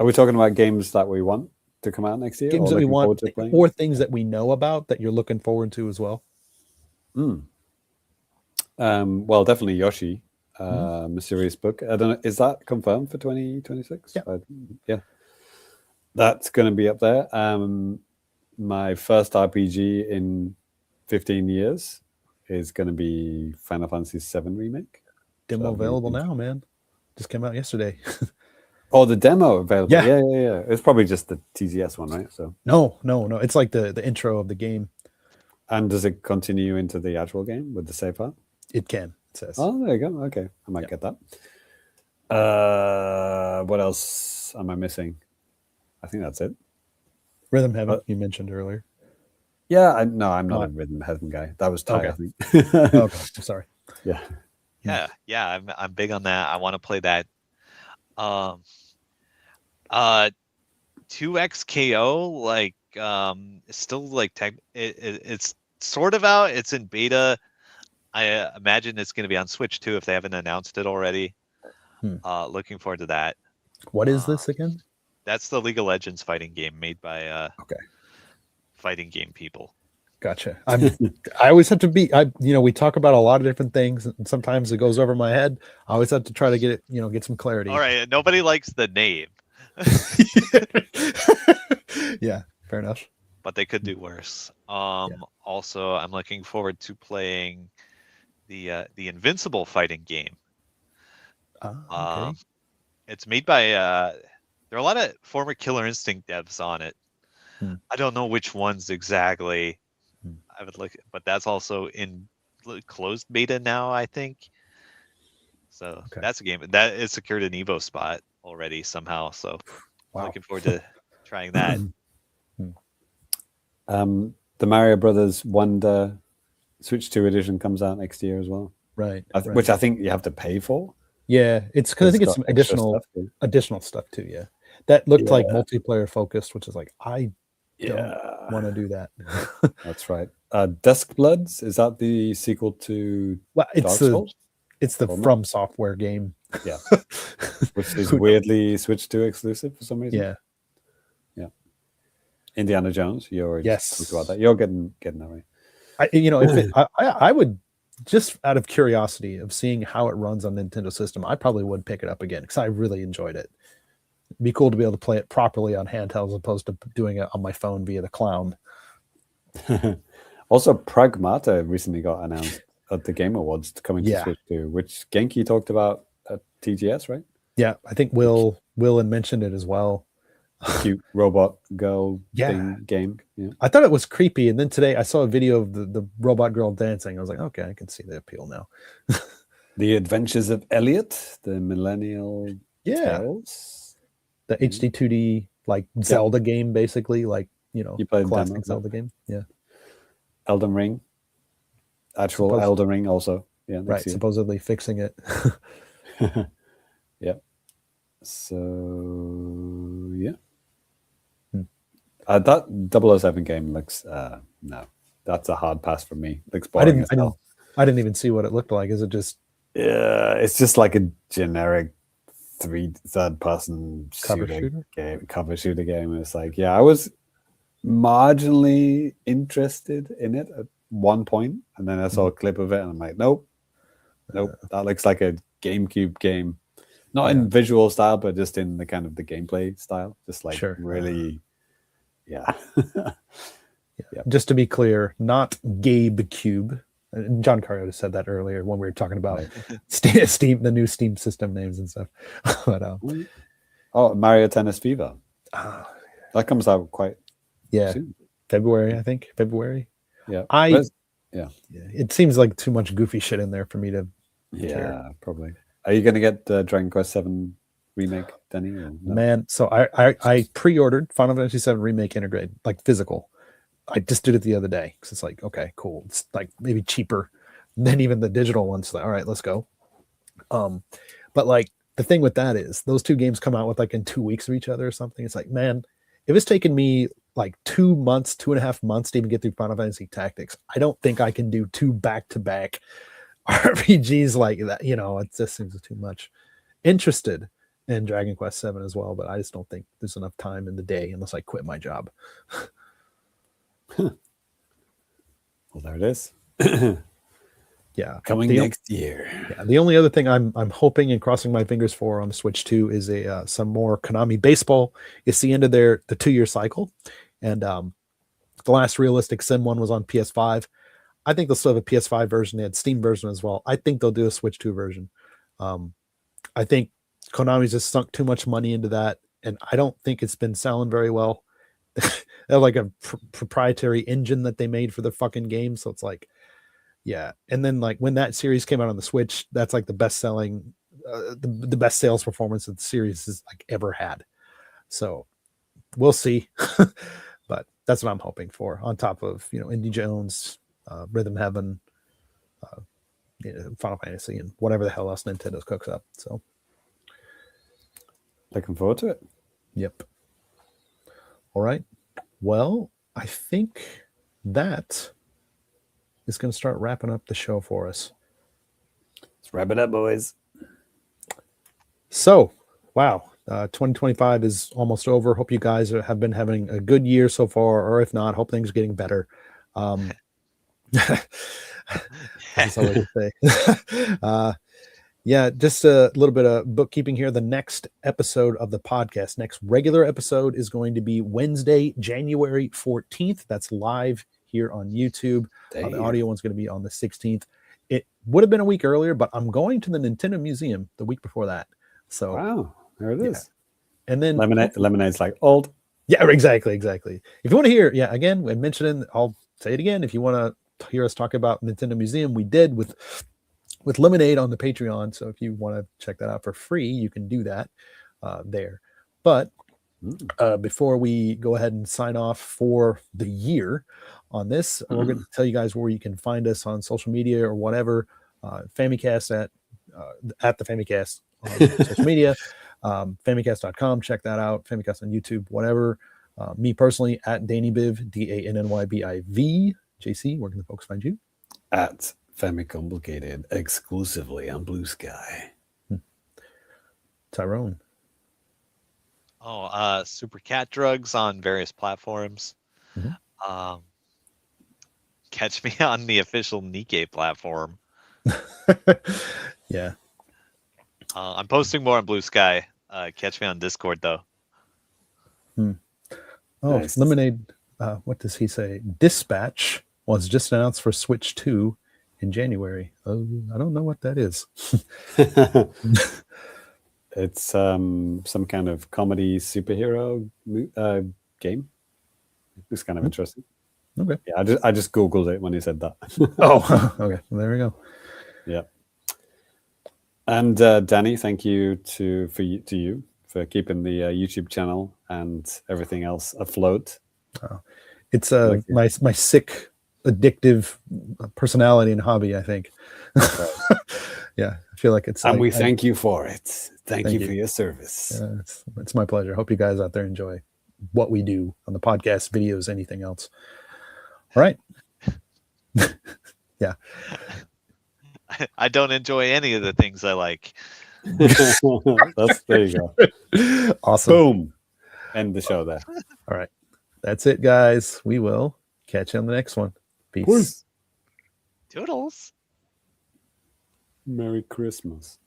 Speaker 5: Are we talking about games that we want to come out next year?
Speaker 4: Games that we want, or things that we know about that you're looking forward to as well?
Speaker 5: Well, definitely Yoshi, Mysterious Book. I don't know, is that confirmed for 2026? Yeah. That's going to be up there. My first RPG in 15 years is going to be Final Fantasy VII Remake.
Speaker 4: Demo available now, man. Just came out yesterday.
Speaker 5: Oh, the demo available. Yeah. It's probably just the TZS one, right? So
Speaker 4: no. It's like the intro of the game.
Speaker 5: And does it continue into the actual game with the save file?
Speaker 4: It can. It says.
Speaker 5: Oh, there you go. Okay, I might get that. What else am I missing? I think that's it.
Speaker 4: Rhythm Heaven, you mentioned earlier.
Speaker 5: Yeah, I'm not a Rhythm Heaven guy. That was Ty, I think.
Speaker 4: Okay, I'm sorry.
Speaker 6: Yeah. I'm big on that. I want to play that. 2XKO, like, still like it's sort of out. It's in beta. I imagine it's going to be on Switch too if they haven't announced it already. Looking forward to that.
Speaker 4: What is this again?
Speaker 6: That's the League of Legends fighting game made by fighting game people.
Speaker 4: Gotcha. I always have to be. We talk about a lot of different things, and sometimes it goes over my head. I always have to try to get it, get some clarity.
Speaker 6: All right, nobody likes the name.
Speaker 4: Yeah, fair enough.
Speaker 6: but they could do worse. Also, I'm looking forward to playing the Invincible fighting game.
Speaker 4: Okay.
Speaker 6: It's made by there are a lot of former Killer Instinct devs on it. I don't know which ones exactly. I would look, but that's also in closed beta now, I think. So that's a game that is secured an Evo spot already somehow. So looking forward to trying that.
Speaker 5: The Mario Brothers Wonder Switch 2 edition comes out next year as well.
Speaker 4: Right.
Speaker 5: Which I think you have to pay for.
Speaker 4: Yeah, it's because I think it's some additional stuff too. Yeah, that looked like multiplayer focused, which is like I don't want to do that.
Speaker 5: That's right. Dusk Bloods, is that the sequel to
Speaker 4: Dark Souls? It's the From Software game.
Speaker 5: Yeah, which is weirdly Switch 2 exclusive for some reason.
Speaker 4: Yeah.
Speaker 5: Indiana Jones. You already talked about that. You're getting that right.
Speaker 4: I would, just out of curiosity of seeing how it runs on Nintendo system, I probably would pick it up again because I really enjoyed it. It'd be cool to be able to play it properly on handheld as opposed to doing it on my phone via the cloud.
Speaker 5: Also, Pragmata recently got announced at the Game Awards coming to Switch 2, which Genki talked about at TGS, right?
Speaker 4: Yeah, I think Will had mentioned it as well.
Speaker 5: Cute robot girl game. Yeah.
Speaker 4: I thought it was creepy, and then today I saw a video of the robot girl dancing. I was like, okay, I can see the appeal now.
Speaker 5: The Adventures of Elliot, the Millennial Tales.
Speaker 4: The HD 2D like Zelda game, basically, like you played classic Zelda game. Yeah.
Speaker 5: Elden Ring. Actual Elden Ring also. Yeah.
Speaker 4: Right. Supposedly fixing it.
Speaker 5: Yep. So yeah. That 007 game looks no, that's a hard pass for me. Looks boring.
Speaker 4: I didn't even see what it looked like. Is it just
Speaker 5: it's just like a generic third person cover shooter game. It's like, I was marginally interested in it at one point, and then I saw a clip of it and I'm like, nope, that looks like a GameCube game. Not in visual style, but just in the kind of the gameplay style. Just like really
Speaker 4: Just to be clear, not Gabe Cube. John Carriota said that earlier when we were talking about Steam, the new Steam system names and stuff. But,
Speaker 5: Mario Tennis Fever. That comes out quite soon.
Speaker 4: February, I think. February.
Speaker 5: Yeah.
Speaker 4: It seems like too much goofy shit in there for me to care.
Speaker 5: Probably. Are you going to get Dragon Quest 7 remake, Denny? No?
Speaker 4: Man, so I pre-ordered Final Fantasy 7 Remake Integrate, like physical. I just did it the other day because it's like, okay, cool. It's like maybe cheaper than even the digital ones. So, all right, let's go. But like the thing with that is those two games come out with like in 2 weeks of each other or something. It's like, man, if it's taken me like 2.5 months to even get through Final Fantasy Tactics, I don't think I can do 2 back-to-back RPGs like that. It just seems too much. Interested in Dragon Quest 7 as well, but I just don't think there's enough time in the day unless I quit my job.
Speaker 5: Well, there it is. Coming next year.
Speaker 4: The only other thing I'm hoping and crossing my fingers for on the Switch 2 is some more Konami baseball. It's the end of the 2-year cycle, and the last realistic Sim one was on PS5. I think they'll still have a PS5 version. They had Steam version as well. I think they'll do a Switch 2 version. I think Konami's just sunk too much money into that, and I don't think it's been selling very well. They have like a proprietary engine that they made for the fucking game, so it's like, and then like when that series came out on the Switch, that's like the best selling, the best sales performance that the series has like ever had. So we'll see, but that's what I'm hoping for. On top of Indie Jones, Rhythm Heaven, Final Fantasy, and whatever the hell else Nintendo cooks up. So
Speaker 5: looking forward to it.
Speaker 4: Yep. All right. Well, I think that is going to start wrapping up the show for us.
Speaker 5: Let's wrap it up, boys.
Speaker 4: So, wow. 2025 is almost over. Hope you guys have been having a good year so far, or if not, hope things are getting better. That's all I can say. Yeah, just a little bit of bookkeeping here. The next episode of the podcast, next regular episode, is going to be Wednesday, January 14th. That's live here on YouTube. The audio one's going to be on the 16th. It would have been a week earlier, but I'm going to the Nintendo Museum the week before that. So
Speaker 5: Wow, there it is.
Speaker 4: And then
Speaker 5: Lemonade's like old.
Speaker 4: Yeah, exactly. If you want to hear, again, we mentioned it, I'll say it again. If you want to hear us talk about Nintendo Museum, we did with Lemonade on the Patreon. So if you want to check that out for free, you can do that there. But before we go ahead and sign off for the year on this, we're going to tell you guys where you can find us on social media or whatever. Famicast at the Famicast on social media. Famicast.com, check that out. Famicast on YouTube, whatever. Me personally at DannyBiv, DANNYBIV. JC, where can the folks find you?
Speaker 3: At Famicomplicated, exclusively on Bluesky.
Speaker 4: Tyrone.
Speaker 6: Super Cat Drugs on various platforms. Catch me on the official Nikkei platform.
Speaker 4: Yeah.
Speaker 6: I'm posting more on Blue Sky. Catch me on Discord though.
Speaker 4: Oh,
Speaker 3: Nice.
Speaker 4: Lemonade. What does he say? Dispatch was just announced for Switch 2 in January. Oh, I don't know what that is.
Speaker 5: It's some kind of comedy superhero game. It's kind of interesting.
Speaker 4: Okay.
Speaker 5: Yeah, I just googled it when he said that.
Speaker 4: Oh, okay. Well, there we go.
Speaker 5: Yeah. And Danny, thank you to you for keeping the YouTube channel and everything else afloat.
Speaker 4: It's my sick, addictive personality and hobby, I think. Yeah, I feel like it's.
Speaker 3: And
Speaker 4: like,
Speaker 3: we thank you for it. Thank you
Speaker 4: you.
Speaker 3: for your service.
Speaker 4: It's my pleasure. Hope you guys out there enjoy what we do on the podcast, videos, anything else. All right. Yeah.
Speaker 6: I don't enjoy any of the things I like.
Speaker 5: There you go.
Speaker 4: Awesome.
Speaker 5: Boom. End the show there.
Speaker 4: All right. That's it, guys. We will catch you on the next one. Peace.
Speaker 6: Toodles.
Speaker 5: Merry Christmas.